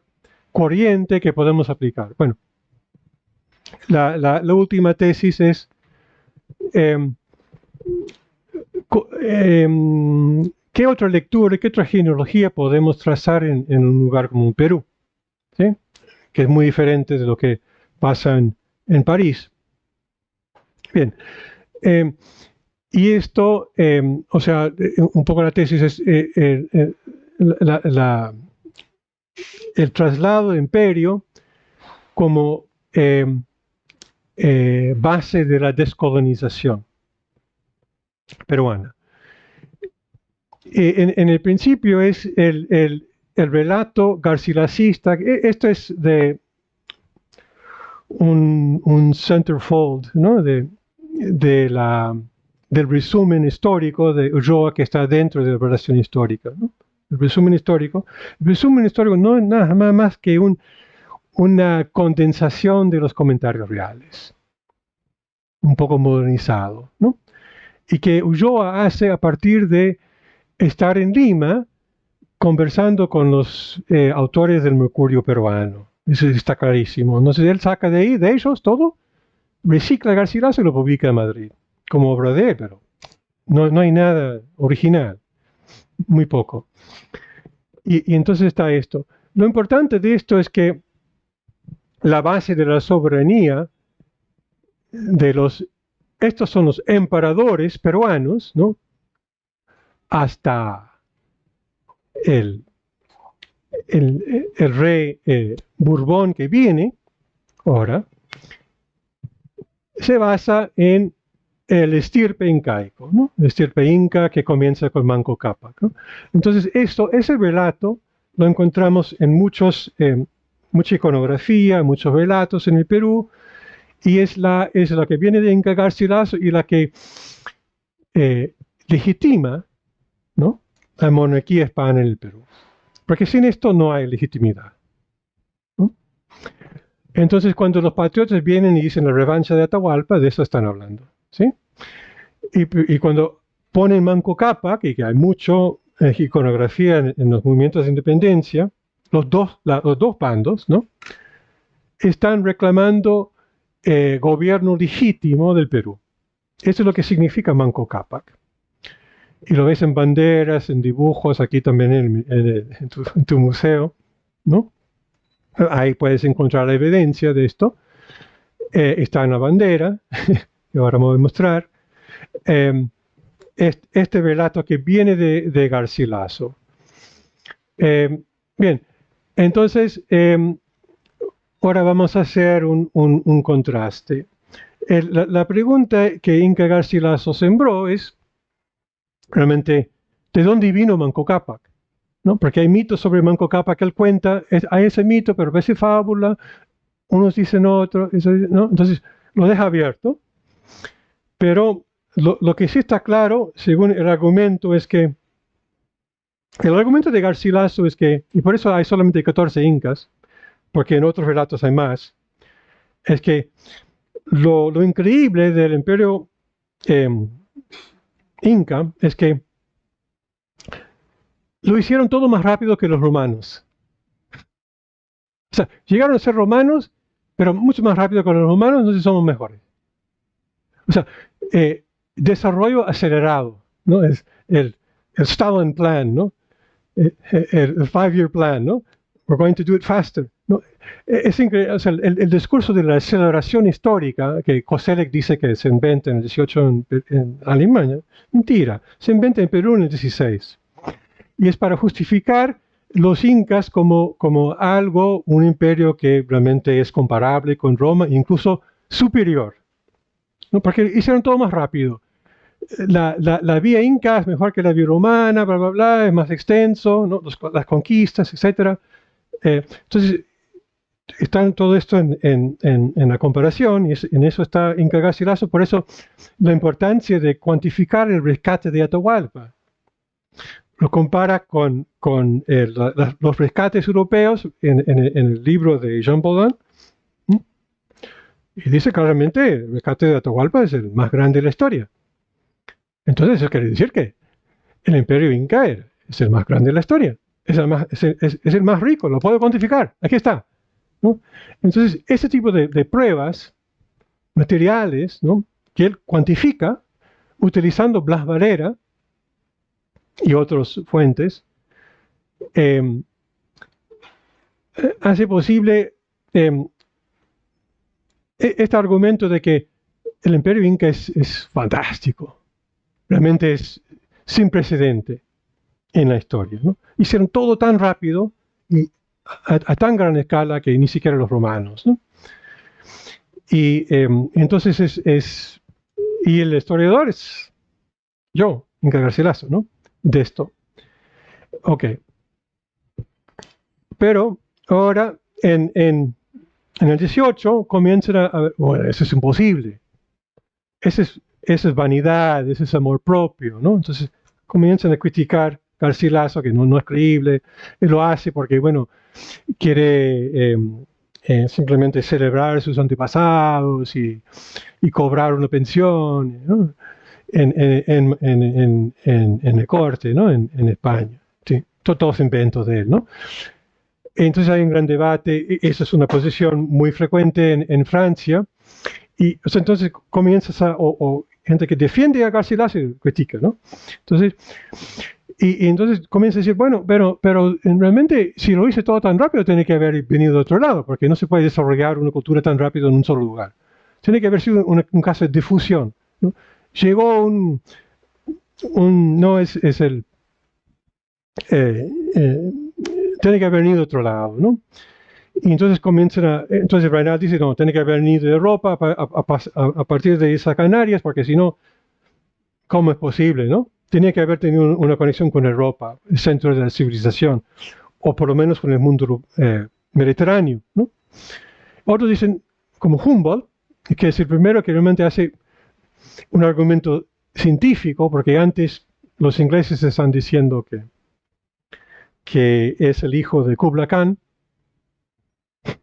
corriente que podemos aplicar. Bueno, la última tesis es ¿qué otra lectura, qué otra genealogía podemos trazar en un lugar como Perú? ¿Sí? Que es muy diferente de lo que pasa en París. Bien. Y esto, o sea, un poco la tesis es el traslado de imperio como base de la descolonización peruana. En el principio es el relato garcilasista. Esto es de un centerfold, ¿no? Del resumen histórico de Ulloa, que está dentro de la relación histórica, ¿no? El resumen histórico no es nada más que una condensación de los comentarios reales, un poco modernizado, ¿no? Y que Ulloa hace a partir de estar en Lima conversando con los autores del Mercurio peruano. Eso está clarísimo. Entonces él saca de ahí, de ellos, todo, recicla Garcilaso y lo publica en Madrid, como obra de él, pero no hay nada original, muy poco. Y entonces está esto. Lo importante de esto es que la base de la soberanía estos son los emperadores peruanos, ¿no? Hasta el rey Borbón que viene ahora, se basa en el estirpe incaico, ¿no? El estirpe inca que comienza con Manco Cápac, ¿no? Entonces ese relato lo encontramos en mucha iconografía, muchos relatos en el Perú, y es la que viene de Inca Garcilaso y la que legitima, ¿no?, la monarquía hispana en el Perú. Porque sin esto no hay legitimidad, ¿no? Entonces, cuando los patriotas vienen y dicen la revancha de Atahualpa, de eso están hablando, ¿sí? Y cuando ponen Manco Cápac, y que hay mucho iconografía en los movimientos de independencia, los dos bandos, ¿no?, están reclamando gobierno legítimo del Perú. Eso es lo que significa Manco Cápac. Y lo ves en banderas, en dibujos, aquí también en tu museo, ¿no? Ahí puedes encontrar la evidencia de esto. Está en la bandera, que ahora me voy a mostrar. Este relato que viene de Garcilaso. Bien, entonces, ahora vamos a hacer un contraste. La pregunta que Inca Garcilaso sembró es, realmente, ¿de dónde vino Manco Cápac? ¿No? Porque hay mitos sobre Manco Cápac que él cuenta, hay ese mito, pero parece fábula, unos dicen otro, ¿no? Entonces lo deja abierto. Pero lo que sí está claro, según el argumento, es que el argumento de Garcilaso es que, y por eso hay solamente 14 incas, porque en otros relatos hay más, es que lo increíble del imperio inca es que lo hicieron todo más rápido que los romanos. O sea, llegaron a ser romanos, pero mucho más rápido que los romanos, entonces somos mejores. O sea, desarrollo acelerado, ¿no? Es el Stalin plan, ¿no? El 5-year plan, ¿no? We're going to do it faster. ¿no? Es increíble, o sea, el discurso de la celebración histórica, que Koselleck dice que se inventa en el 18 en Alemania, mentira, se inventa en Perú en el 16. Y es para justificar los incas como algo, un imperio que realmente es comparable con Roma, incluso superior, ¿no? Porque hicieron todo más rápido. La vía inca es mejor que la vía romana, bla, bla, bla, es más extenso, ¿no? Las conquistas, etc. Entonces, está todo esto en la comparación, y en eso está Inca Garcilaso. Por eso la importancia de cuantificar el rescate de Atahualpa. Lo compara con los rescates europeos en el libro de Jean Baudin, y dice claramente el rescate de Atahualpa es el más grande de la historia. Entonces eso quiere decir que el imperio inca es el más grande de la historia, es el más rico, lo puedo cuantificar, aquí está, ¿no? Entonces ese tipo de pruebas materiales, ¿no?, que él cuantifica utilizando Blas Valera y otras fuentes, hace posible este argumento de que el imperio inca es fantástico, realmente es sin precedente en la historia, ¿no? Hicieron todo tan rápido y a tan gran escala que ni siquiera los romanos, ¿no? Y entonces y el historiador es yo, Inca Garcilaso, ¿no?, de esto. Ok. Pero ahora en el 18 comienzan a ver, bueno, eso es imposible. Eso es vanidad, eso es amor propio, ¿no? Entonces comienzan a criticar Garcilaso, que no es creíble. Él lo hace porque, bueno, quiere simplemente celebrar sus antepasados y cobrar una pensión, ¿no?, en el corte, ¿no?, en España. Sí, todos inventos de él, ¿no? Entonces hay un gran debate, esa es una posición muy frecuente en Francia, y o sea, entonces comienzas o gente que defiende a Garcilaso y critica, ¿no? Entonces, y entonces comienza a decir, bueno, pero realmente si lo hice todo tan rápido, tiene que haber venido de otro lado, porque no se puede desarrollar una cultura tan rápido en un solo lugar. Tiene que haber sido un caso de difusión, ¿no? Llegó no es el... tiene que haber venido de otro lado, ¿no? Y entonces entonces Reinhardt dice, no, tiene que haber venido de Europa a partir de esas Canarias, porque si no, ¿cómo es posible, no? Tenía que haber tenido una conexión con Europa, el centro de la civilización, o por lo menos con el mundo mediterráneo, ¿no? Otros dicen, como Humboldt, que es el primero que realmente hace un argumento científico, porque antes los ingleses están diciendo que es el hijo de Kubla Khan,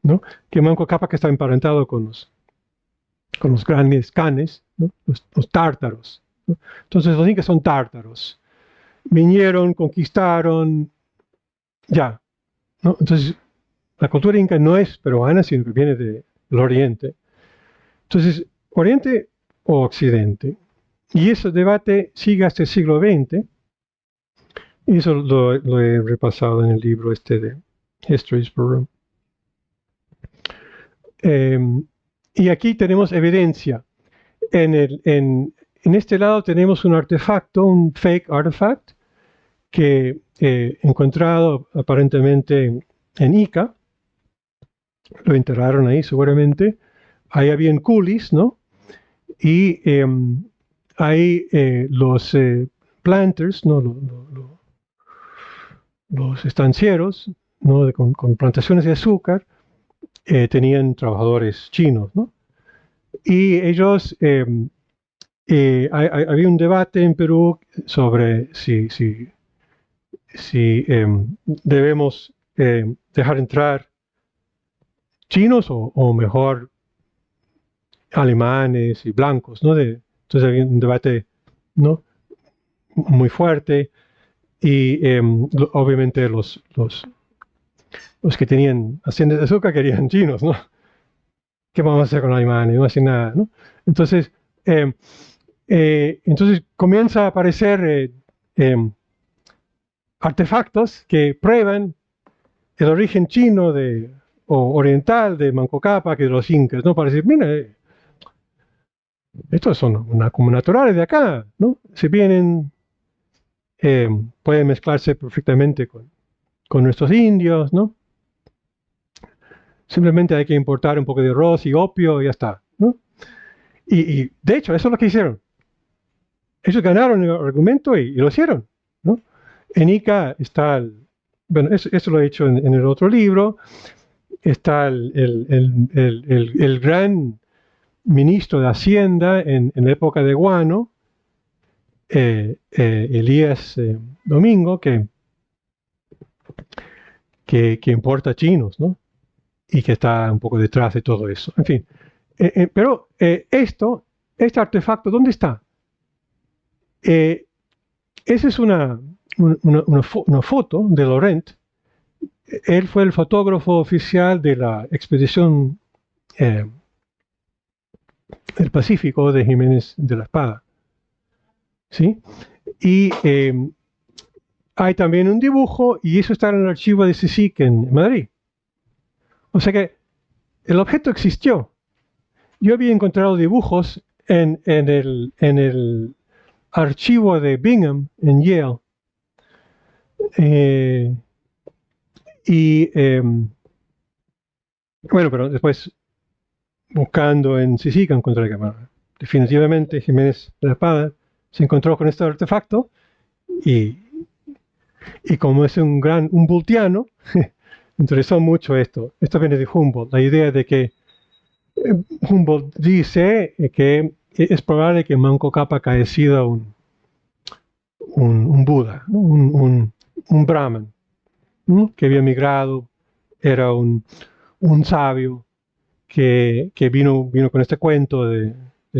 ¿no?, que Manco Cápac está emparentado con los grandes canes, ¿no?, los tártaros, ¿no? Entonces los incas son tártaros. Vinieron, conquistaron, ya, ¿no? Entonces la cultura inca no es peruana, sino que viene del Oriente. Entonces, Oriente o Occidente. Y ese debate sigue hasta el siglo XX. Y eso lo he repasado en el libro de History's Peru. Y aquí tenemos evidencia. En este lado tenemos un artefacto, un fake artifact, que encontrado aparentemente en Ica. Lo enterraron ahí seguramente. Ahí habían coolies, ¿no? Y ahí los planters, ¿no?, los estancieros, ¿no?, con plantaciones de azúcar, tenían trabajadores chinos, ¿no? Y ellos, había un debate en Perú sobre si debemos dejar entrar chinos o mejor alemanes y blancos, ¿no? Entonces había un debate, ¿no?, muy fuerte, y obviamente los que tenían haciendas de azúcar querían chinos, ¿no? ¿Qué vamos a hacer con los alemanes? No hacen nada, ¿no? Entonces, entonces comienza a aparecer artefactos que prueban el origen chino de o oriental de Manco Cápac y de los incas, ¿no? Para decir, mira, estos son como naturales de acá, ¿no? Se vienen, pueden mezclarse perfectamente con nuestros indios, ¿no? Simplemente hay que importar un poco de arroz y opio y ya está, ¿no? Y de hecho, eso es lo que hicieron. Ellos ganaron el argumento y lo hicieron, ¿no? En Ica está, bueno, eso lo he hecho en el otro libro, está el gran ministro de Hacienda en la época de Guano, Elías Domingo, que importa chinos, ¿no? Y que está un poco detrás de todo eso. En fin, pero este artefacto, ¿dónde está? Esa es una foto de Laurent. Él fue el fotógrafo oficial de la expedición del Pacífico de Jiménez de la Espada. ¿Sí? Y hay también un dibujo, y eso está en el archivo de CSIC en Madrid. O sea que el objeto existió. Yo había encontrado dibujos en el archivo de Bingham en Yale. Bueno, pero después, buscando en CSIC, encontré que definitivamente Jiménez de la Espada se encontró con este artefacto y como es un Humboldtiano, me interesó mucho esto. Esto viene de Humboldt, la idea de que Humboldt dice que es probable que Manco Cápac haya sido un Buda, ¿no? un Brahman, ¿no? Que había migrado, era un sabio que vino con este cuento de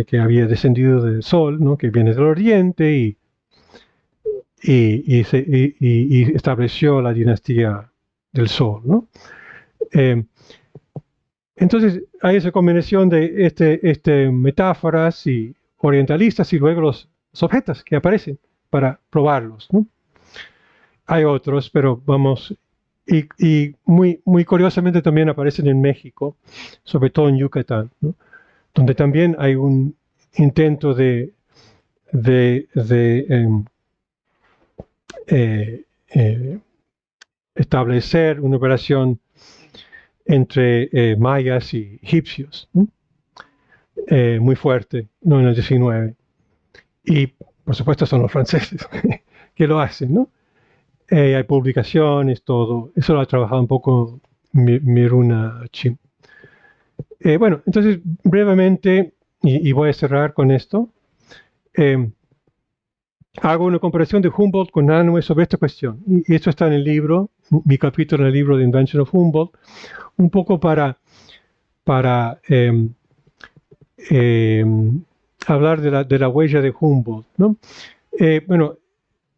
que había descendido del sol, ¿no? Que viene del oriente y estableció la dinastía del sol, ¿no? Entonces hay esa combinación de metáforas y orientalistas y luego los objetos que aparecen para probarlos, ¿no? Hay otros, pero vamos, y muy curiosamente también aparecen en México, sobre todo en Yucatán, ¿no? Donde también hay un intento de establecer una operación entre mayas y egipcios, ¿no? Muy fuerte, ¿no? En el 19. Y por supuesto son los franceses que lo hacen, ¿no? Hay publicaciones, todo. Eso lo ha trabajado un poco Miruna Chim. Bueno, entonces brevemente, y voy a cerrar con esto, hago una comparación de Humboldt con Nanue sobre esta cuestión. Y esto está en el libro, mi capítulo en el libro The Invention of Humboldt, un poco para hablar de la huella de Humboldt, ¿no? Bueno,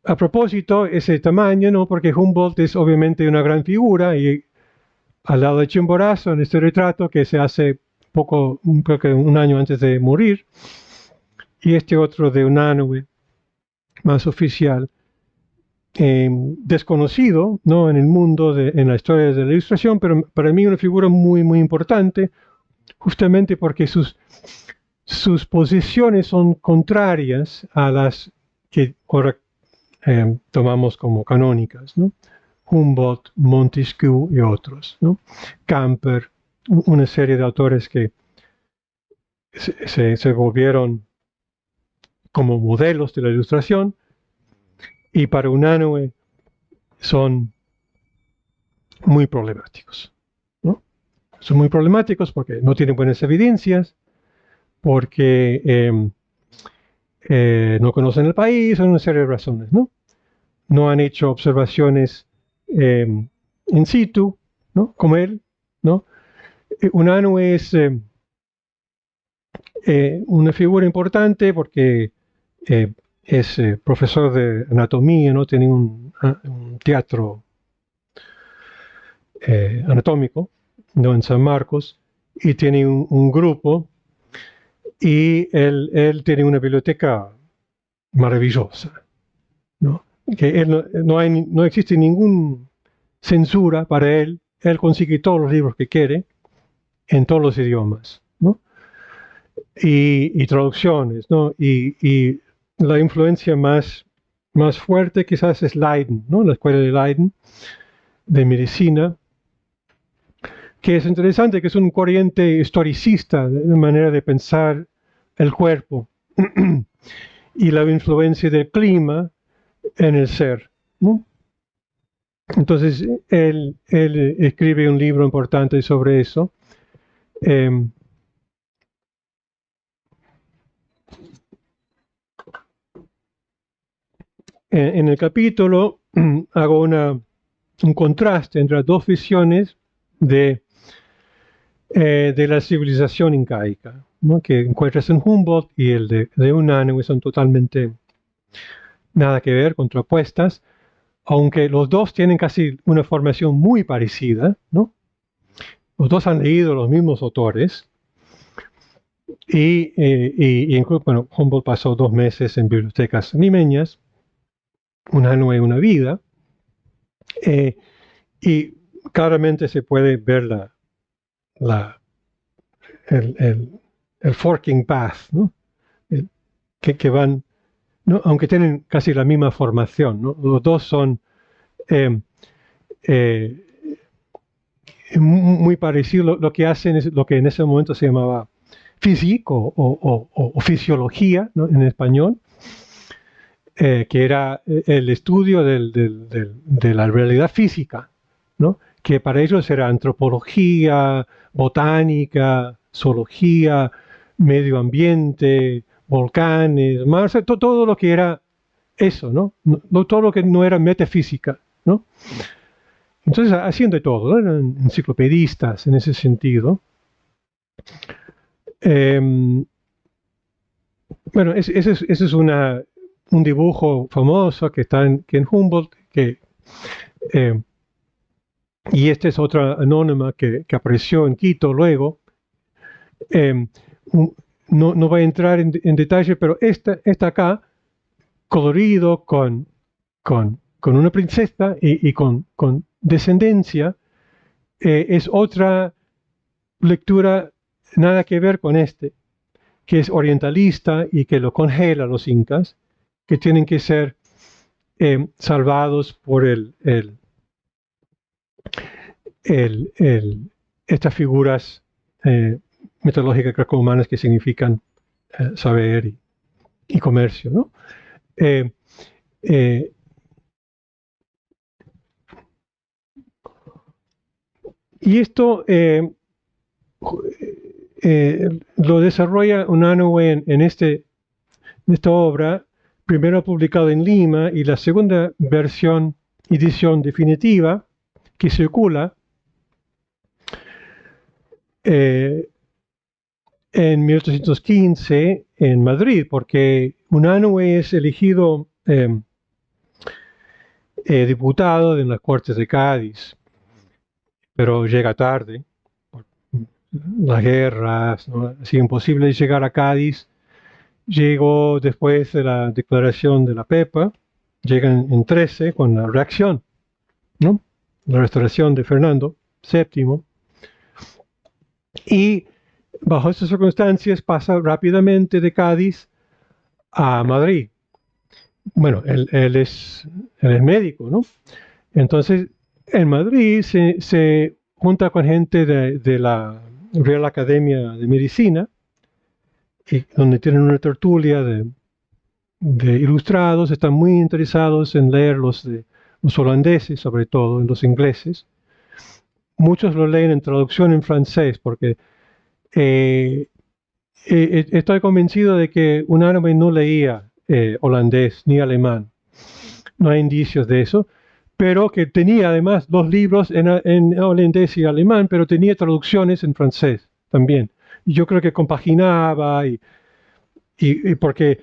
a propósito, ese tamaño, ¿no? Porque Humboldt es obviamente una gran figura y al lado de Chimborazo, en este retrato que se hace creo que un año antes de morir, y este otro de Unanue, más oficial, desconocido, ¿no? En el mundo, en la historia de la ilustración, pero para mí una figura muy, muy importante, justamente porque sus posiciones son contrarias a las que ahora tomamos como canónicas, ¿no? Humboldt, Montesquieu y otros, ¿no? Camper, una serie de autores que se volvieron como modelos de la ilustración, y para Unanue son muy problemáticos, ¿no? Son muy problemáticos porque no tienen buenas evidencias, porque no conocen el país, son una serie de razones, ¿no? No han hecho observaciones in situ, ¿no? Como él, ¿no? Unanue es una figura importante porque es profesor de anatomía, ¿no? Tiene un teatro anatómico, ¿no? En San Marcos, y tiene un grupo, y él tiene una biblioteca maravillosa, ¿no? Que no existe ninguna censura para él él consigue todos los libros que quiere en todos los idiomas, ¿no? Y traducciones, ¿no? Y la influencia más fuerte quizás es Leiden, ¿no? La escuela de Leiden de medicina, que es interesante, que es un corriente historicista de manera de pensar el cuerpo y la influencia del clima en el ser, ¿no? Entonces, él escribe un libro importante sobre eso. En el capítulo hago un contraste entre las dos visiones de la civilización incaica, ¿no? Que encuentras en Humboldt y el de Unanue son totalmente nada que ver, contrapuestas, aunque los dos tienen casi una formación muy parecida, ¿no? Los dos han leído los mismos autores y incluso, bueno, Humboldt pasó 2 meses en bibliotecas limeñas, Unanue una vida, y claramente se puede ver el forking path, ¿no? Que van, ¿no? Aunque tienen casi la misma formación, ¿no? Los dos son muy parecidos. Lo que hacen es lo que en ese momento se llamaba físico o fisiología, ¿no? En español, que era el estudio de la realidad física, ¿no? Que para ellos era antropología, botánica, zoología, medio ambiente, volcanes, Mars, todo lo que era eso, ¿no? Todo lo que no era metafísica, ¿no? Entonces hacían de todo, ¿no? Eran enciclopedistas en ese sentido. Bueno, ese es un dibujo famoso que está en Humboldt, y esta es otra anónima que apareció en Quito luego. No voy a entrar en detalle, pero esta acá, colorido con una princesa y con descendencia, es otra lectura nada que ver con que es orientalista y que lo congela a los incas, que tienen que ser salvados por estas figuras mitológicas greco-humanas que significan saber y comercio, ¿no? Y esto lo desarrolla Unanue en esta obra, primero publicado en Lima y la segunda edición definitiva que circula en 1815 en Madrid, porque Unanue es elegido diputado en las Cortes de Cádiz, pero llega tarde, por las guerras, ¿no? Así imposible llegar a Cádiz. Llegó después de la declaración de la Pepa, llegan en 13 con la reacción, ¿no? La restauración de Fernando VII. Y bajo estas circunstancias pasa rápidamente de Cádiz a Madrid. Bueno, él es médico, ¿no? Entonces, en Madrid se junta con gente de la Real Academia de Medicina, donde tienen una tertulia de ilustrados, están muy interesados en leer los holandeses, sobre todo, en los ingleses. Muchos lo leen en traducción en francés, porque estoy convencido de que Unanue no leía holandés ni alemán. No hay indicios de eso, pero que tenía además 2 libros en holandés y alemán, pero tenía traducciones en francés también. Y yo creo que compaginaba y porque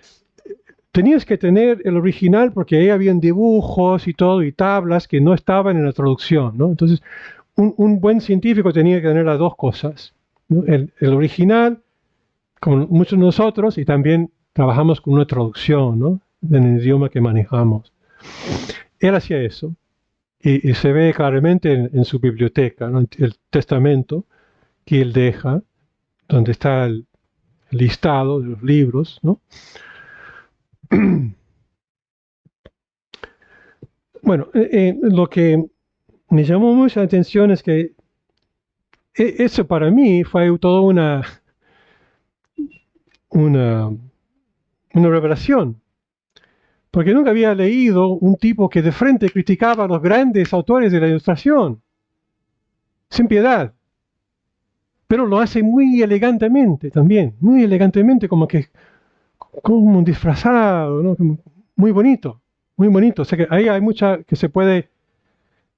tenías que tener el original porque ahí habían dibujos y todo y tablas que no estaban en la traducción, ¿no? Entonces, un buen científico tenía que tener las 2 cosas, ¿no? El original, como muchos de nosotros, y también trabajamos con una traducción, ¿no? En el idioma que manejamos. Él hacía eso. y se ve claramente en su biblioteca, ¿no? El testamento que él deja, donde está el listado de los libros, ¿no? Bueno, lo que me llamó mucha atención es que eso para mí fue toda una revelación, porque nunca había leído un tipo que de frente criticaba a los grandes autores de la Ilustración, sin piedad, pero lo hace muy elegantemente también, muy elegantemente, como disfrazado, ¿no? Como muy bonito, muy bonito. O sea que ahí hay mucha que se puede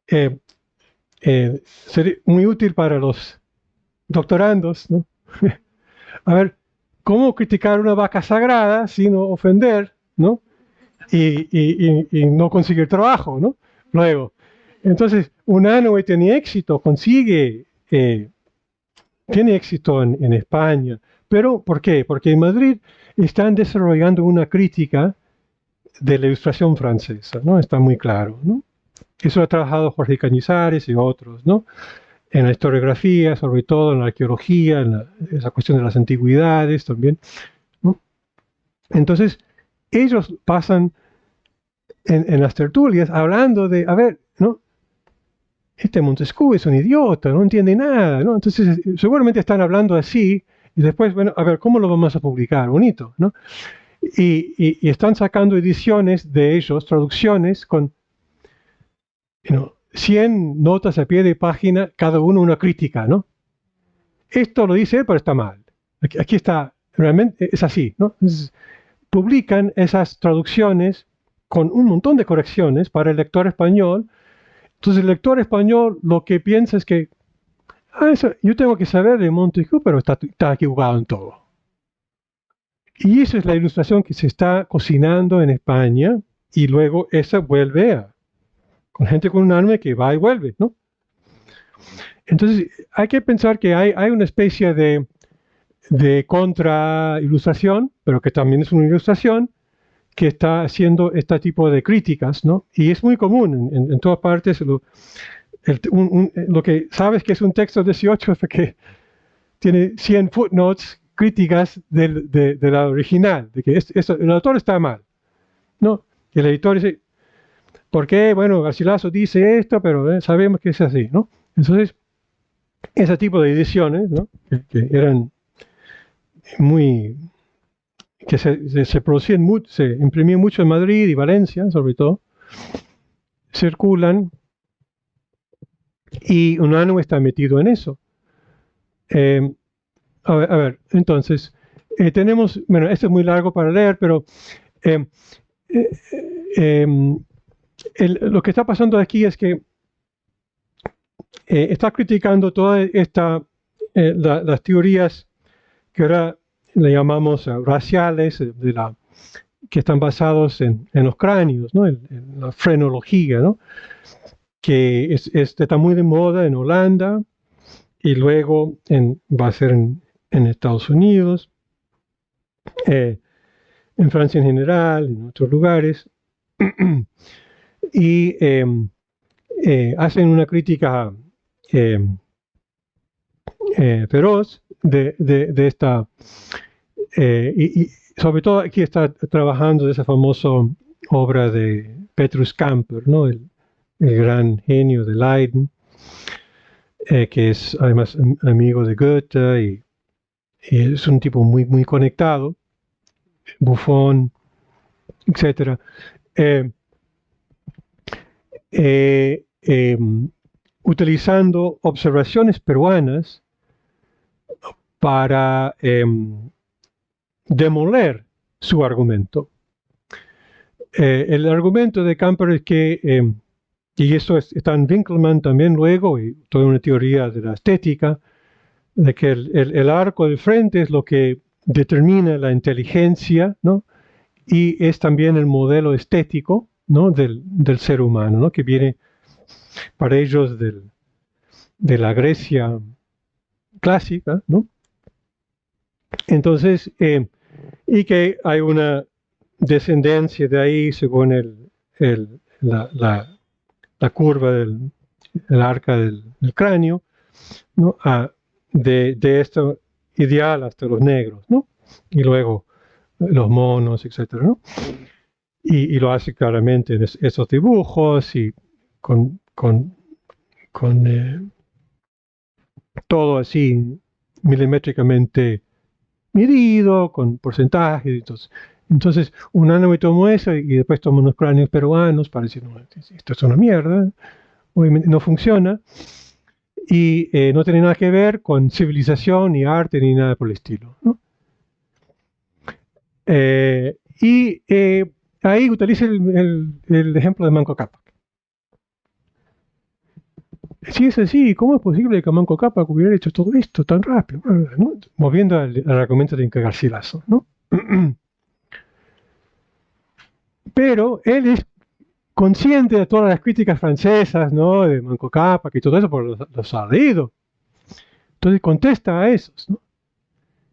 eh, ser muy útil para los doctorandos, ¿no? A ver, ¿cómo criticar una vaca sagrada sin ofender, ¿no? Y no conseguir trabajo, ¿no? Luego, entonces, Unanue tiene éxito, tiene éxito en España, pero ¿por qué? Porque en Madrid están desarrollando una crítica de la Ilustración francesa, ¿no? Está muy claro, ¿no? Eso ha trabajado Jorge Cañizares y otros, ¿no? En la historiografía, sobre todo en la arqueología, esa cuestión de las antigüedades también, ¿no? Entonces, ellos pasan en las tertulias hablando de, a ver, ¿no? Este Montesquieu es un idiota, no entiende nada, ¿no? Entonces, seguramente están hablando así, y después, bueno, a ver, ¿cómo lo vamos a publicar? Bonito, ¿no? Y están sacando ediciones de ellos, traducciones, con 100 notas a pie de página, cada uno una crítica, ¿no? Esto lo dice él, pero está mal. Aquí está, realmente es así, ¿no? Entonces, publican esas traducciones con un montón de correcciones para el lector español. Entonces el lector español lo que piensa es que yo tengo que saber de Montesquieu, pero está equivocado en todo. Y esa es la Ilustración que se está cocinando en España, y luego esa vuelve con gente con un alma que va y vuelve, ¿no? Entonces hay que pensar que hay una especie de contra-ilustración, pero que también es una ilustración, que está haciendo este tipo de críticas, ¿no? Y es muy común en todas partes. Lo que sabes que es un texto 18 es que tiene 100 footnotes críticas de la original, de que el autor está mal, ¿no? Y el editor dice, ¿por qué? Bueno, Garcilaso dice esto, pero sabemos que es así, ¿no? Entonces, ese tipo de ediciones, ¿no? Que eran muy... que se producían mucho, se imprimían mucho en Madrid y Valencia, sobre todo, circulan, y Unanue está metido en eso. A ver, entonces, tenemos, bueno, esto es muy largo para leer, pero eh, eh, lo que está pasando aquí es que está criticando todas las teorías que ahora le llamamos raciales, que están basados en los cráneos, ¿no? En la frenología, ¿no? Que está muy de moda en Holanda, y luego va a ser en Estados Unidos, en Francia en general, en otros lugares, y hacen una crítica feroz de esta, y sobre todo aquí está trabajando de esa famosa obra de Petrus Camper, ¿no? El gran genio de Leiden, que es además amigo de Goethe, y es un tipo muy, muy conectado, Buffon, etc. Utilizando observaciones peruanas para demoler su argumento. El argumento de Camper es que, y esto está en Winkelmann también luego, y toda una teoría de la estética, de que el arco del frente es lo que determina la inteligencia, ¿no? Y es también el modelo estético, ¿no? del ser humano, ¿no? Que viene para ellos de la Grecia clásica, ¿no? Entonces, y que hay una descendencia de ahí según la la curva del arca del cráneo, ¿no? De esto ideal hasta los negros, ¿no? Y luego los monos, etcétera, ¿no? Y lo hace claramente en esos dibujos y con todo así milimétricamente medido, con porcentajes. Entonces, un ánobe tomó eso y después tomó unos cráneos peruanos para decir, no, esto es una mierda, obviamente no funciona, y no tiene nada que ver con civilización, ni arte, ni nada por el estilo, ¿no? Ahí utilice el ejemplo de Manco Cápac. Si es así, ¿cómo es posible que Manco Cápac hubiera hecho todo esto tan rápido? ¿No? Moviendo al argumento de Inca Garcilaso, ¿no? Pero él es consciente de todas las críticas francesas, ¿no? De Manco Cápac y todo eso, por los ha leído. Entonces contesta a esos, ¿no?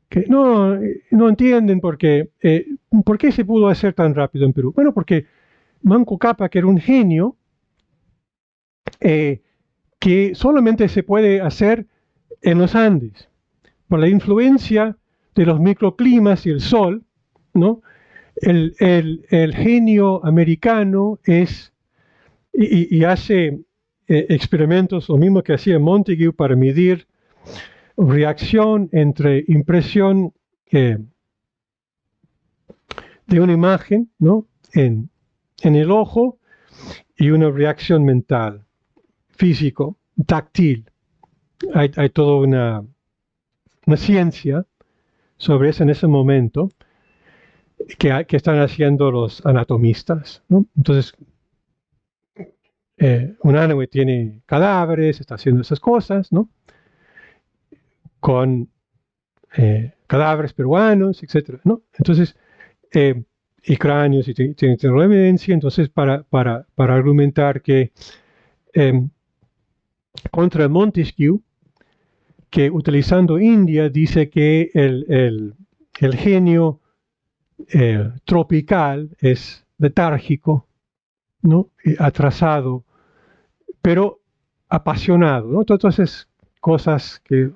Que no entienden por qué se pudo hacer tan rápido en Perú. Bueno, porque Manco Cápac era un genio que solamente se puede hacer en los Andes, por la influencia de los microclimas y el sol, ¿no? El genio americano es, y hace experimentos, lo mismo que hacía Montague para medir reacción entre impresión de una imagen, ¿no? en el ojo y una reacción mental, físico, táctil. Hay toda una ciencia sobre eso en ese momento que están haciendo los anatomistas, ¿no? Entonces, un ánobe tiene cadáveres, está haciendo esas cosas, ¿no? Con cadáveres peruanos, etc., ¿no? Entonces, y cráneos, y tiene la evidencia, entonces para argumentar que contra Montesquieu, que utilizando India dice que el genio tropical es letárgico, ¿no? Atrasado, pero apasionado, ¿no? Todas esas cosas que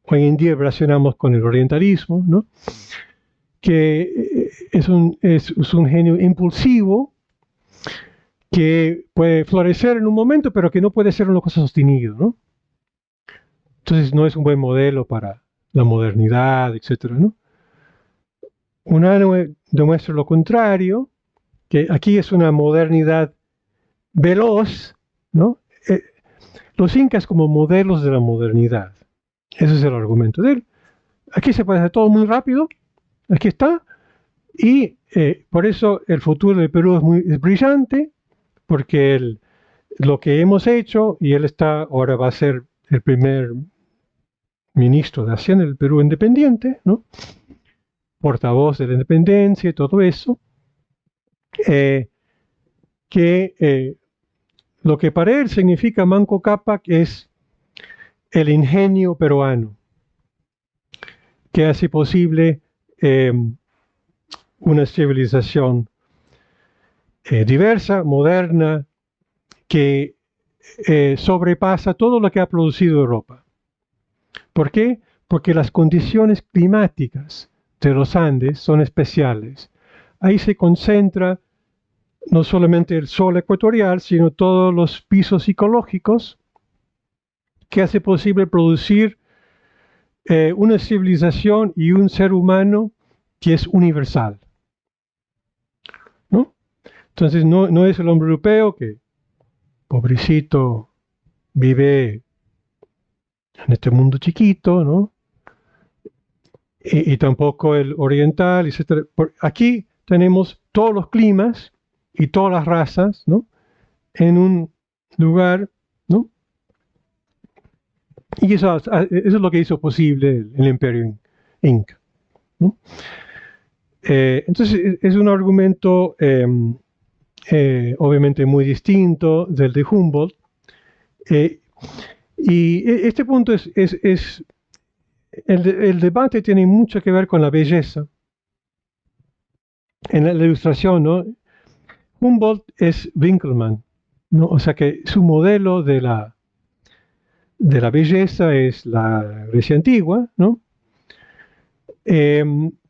hoy en día relacionamos con el orientalismo, ¿no? Que es un genio impulsivo que puede florecer en un momento, pero que no puede ser una cosa sostenida, ¿no? Entonces no es un buen modelo para la modernidad, etcétera, ¿no? Un ánobe demuestra lo contrario, que aquí es una modernidad veloz, ¿no? Los incas como modelos de la modernidad. Ese es el argumento de él. Aquí se puede hacer todo muy rápido, aquí está, y por eso el futuro del Perú es brillante, porque lo que hemos hecho, y él ahora va a ser el primer ministro de Hacienda del Perú independiente, ¿no? Portavoz de la independencia y todo eso, lo que para él significa Manco Cápac es el ingenio peruano, que hace posible una civilización diversa, moderna, que sobrepasa todo lo que ha producido Europa. ¿Por qué? Porque las condiciones climáticas de los Andes son especiales. Ahí se concentra no solamente el sol ecuatorial, sino todos los pisos ecológicos que hace posible producir una civilización y un ser humano que es universal, ¿no? Entonces no es el hombre europeo que, pobrecito, vive en este mundo chiquito, ¿no? Y tampoco el oriental, etc. Aquí tenemos todos los climas y todas las razas, ¿no? En un lugar, ¿no? Y eso es lo que hizo posible el imperio inca, ¿no? Entonces es un argumento obviamente muy distinto del de Humboldt, y este punto el debate tiene mucho que ver con la belleza. En la ilustración, ¿no? Humboldt es Winkelmann, ¿no? O sea que su modelo de la belleza es la Grecia antigua, ¿no?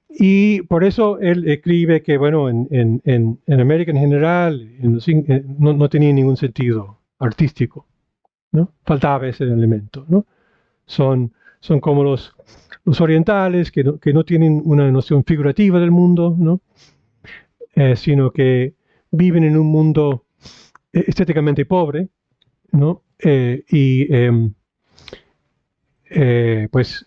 Y por eso él escribe que, bueno, en América en general no tenía ningún sentido artístico, ¿no? Faltaba ese elemento, ¿no? Son como los orientales que no tienen una noción figurativa del mundo, ¿no? Sino que viven en un mundo estéticamente pobre, ¿no? Pues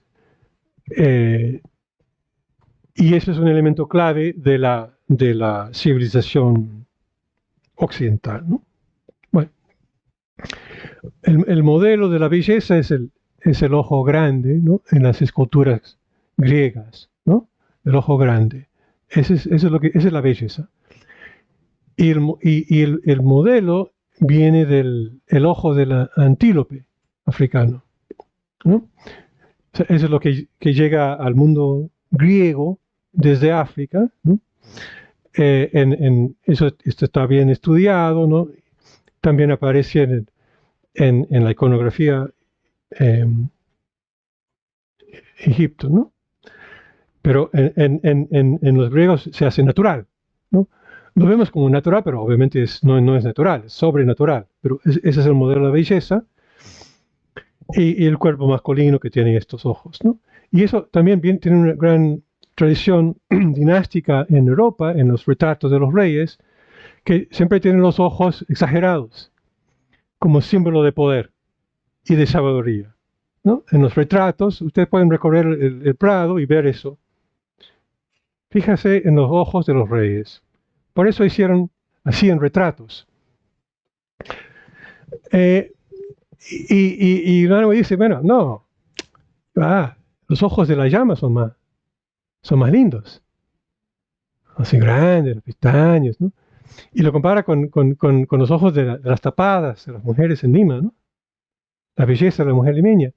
y eso es un elemento clave de la civilización occidental, ¿no? Bueno, el modelo de la belleza es el ojo grande, ¿no? En las esculturas griegas, ¿no? El ojo grande. Esa es la belleza. Y el modelo viene del ojo de la antílope africano, ¿no? O sea, eso es lo que llega al mundo griego desde África, ¿no? Esto está bien estudiado, ¿no? También aparece en la iconografía Egipto, ¿no? Pero en los griegos se hace natural, ¿no? Lo vemos como natural, pero obviamente no es natural, es sobrenatural. Pero ese es el modelo de la belleza y el cuerpo masculino que tiene estos ojos, ¿no? Y eso también tiene una gran tradición dinástica en Europa, en los retratos de los reyes, que siempre tienen los ojos exagerados, como símbolo de poder y de sabiduría, ¿no? En los retratos, ustedes pueden recorrer el Prado y ver eso. Fíjese en los ojos de los reyes. Por eso hacían retratos. Y luego dice, bueno, no, los ojos de la llama son más lindos. Así grandes, las pestañas, ¿no? Y lo compara con los ojos de las tapadas, de las mujeres en Lima, ¿no? La belleza de la mujer limeña.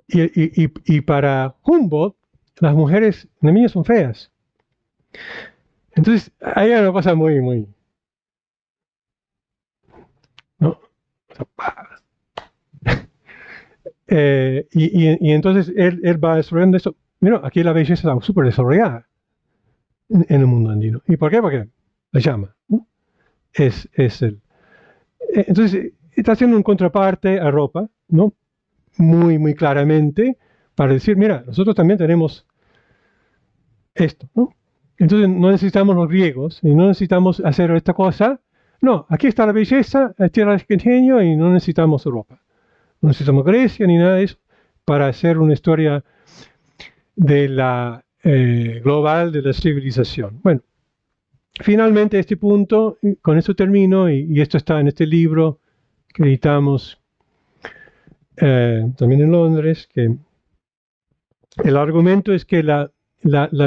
Y para Humboldt, las mujeres limeñas son feas. Entonces, hay una cosa muy, ¿no? Y entonces él va desarrollando esto. Mira, aquí la belleza está súper desarrollada en el mundo andino. ¿Y por qué? Porque la llama, ¿no? Entonces, está haciendo un contraparte a Europa, ¿no? Muy claramente, para decir, mira, nosotros también tenemos esto, ¿no? Entonces, no necesitamos los griegos y no necesitamos hacer esta cosa. No, aquí está la belleza, aquí está el ingenio y no necesitamos Europa. No necesitamos Grecia ni nada de eso para hacer una historia de la global de la civilización. Bueno, finalmente este punto, con esto termino, y esto está en este libro que editamos también en Londres, que el argumento es que la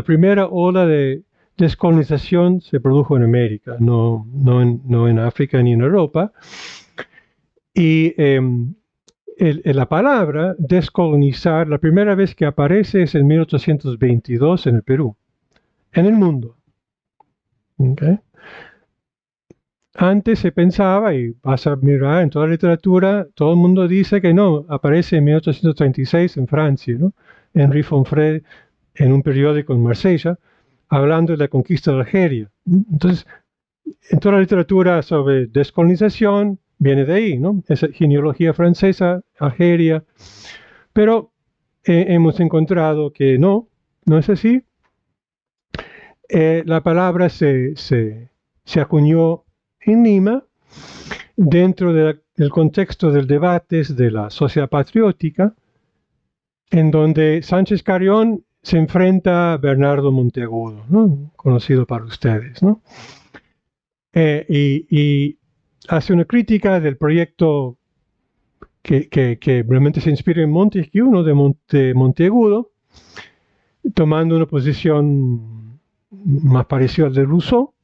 primera ola de descolonización se produjo en América, no en África ni en Europa. Y la palabra descolonizar, la primera vez que aparece es en 1822 en el Perú, en el mundo. ¿Okay? Antes se pensaba, y vas a mirar en toda la literatura, todo el mundo dice que no, aparece en 1836 en Francia, ¿no? Henri Fonfrè, en un periódico en Marsella, hablando de la conquista de Algeria. Entonces, en toda la literatura sobre descolonización viene de ahí, ¿no? Esa genealogía francesa, Algeria. Pero hemos encontrado que no es así. La palabra se acuñó en Lima dentro del contexto del debate de la sociedad patriótica, en donde Sánchez Carrión se enfrenta a Bernardo Monteagudo, ¿no? Conocido para ustedes, ¿no? Y hace una crítica del proyecto que realmente se inspira en Montesquieu, ¿no? de Monteagudo, tomando una posición más parecida al de Rousseau,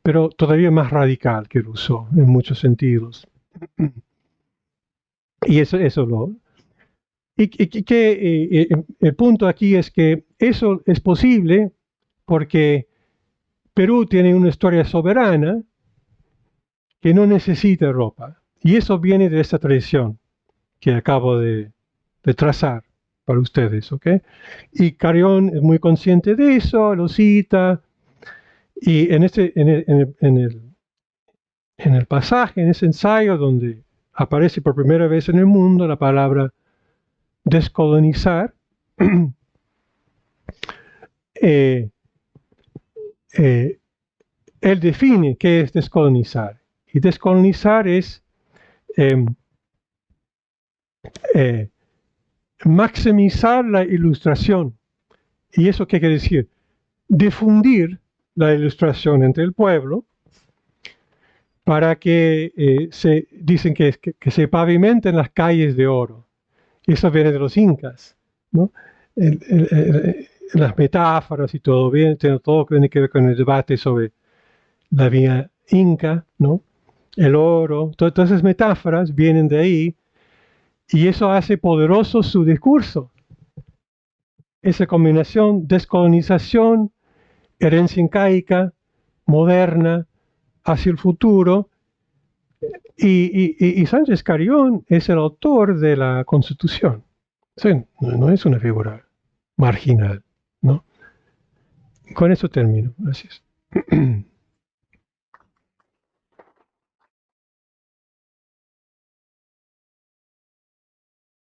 pero todavía más radical que Rousseau en muchos sentidos. Y eso el punto aquí es que eso es posible porque Perú tiene una historia soberana que no necesita ropa. Y eso viene de esta tradición que acabo de trazar para ustedes, ¿ok? Y Carrión es muy consciente de eso, lo cita, y en el pasaje, en ese ensayo donde aparece por primera vez en el mundo la palabra descolonizar, él define qué es descolonizar. Y descolonizar es maximizar la ilustración. ¿Y eso qué quiere decir? Difundir la ilustración entre el pueblo para que dicen que se pavimenten las calles de oro. Eso viene de los incas, ¿no? Las metáforas y todo, todo tiene que ver con el debate sobre la vía inca, ¿no? El oro, todas esas metáforas vienen de ahí, y eso hace poderoso su discurso. Esa combinación, descolonización, herencia incaica, moderna, hacia el futuro. Y Sánchez Carrión es el autor de la Constitución. Sí, no es una figura marginal, ¿no? Con eso termino. Gracias.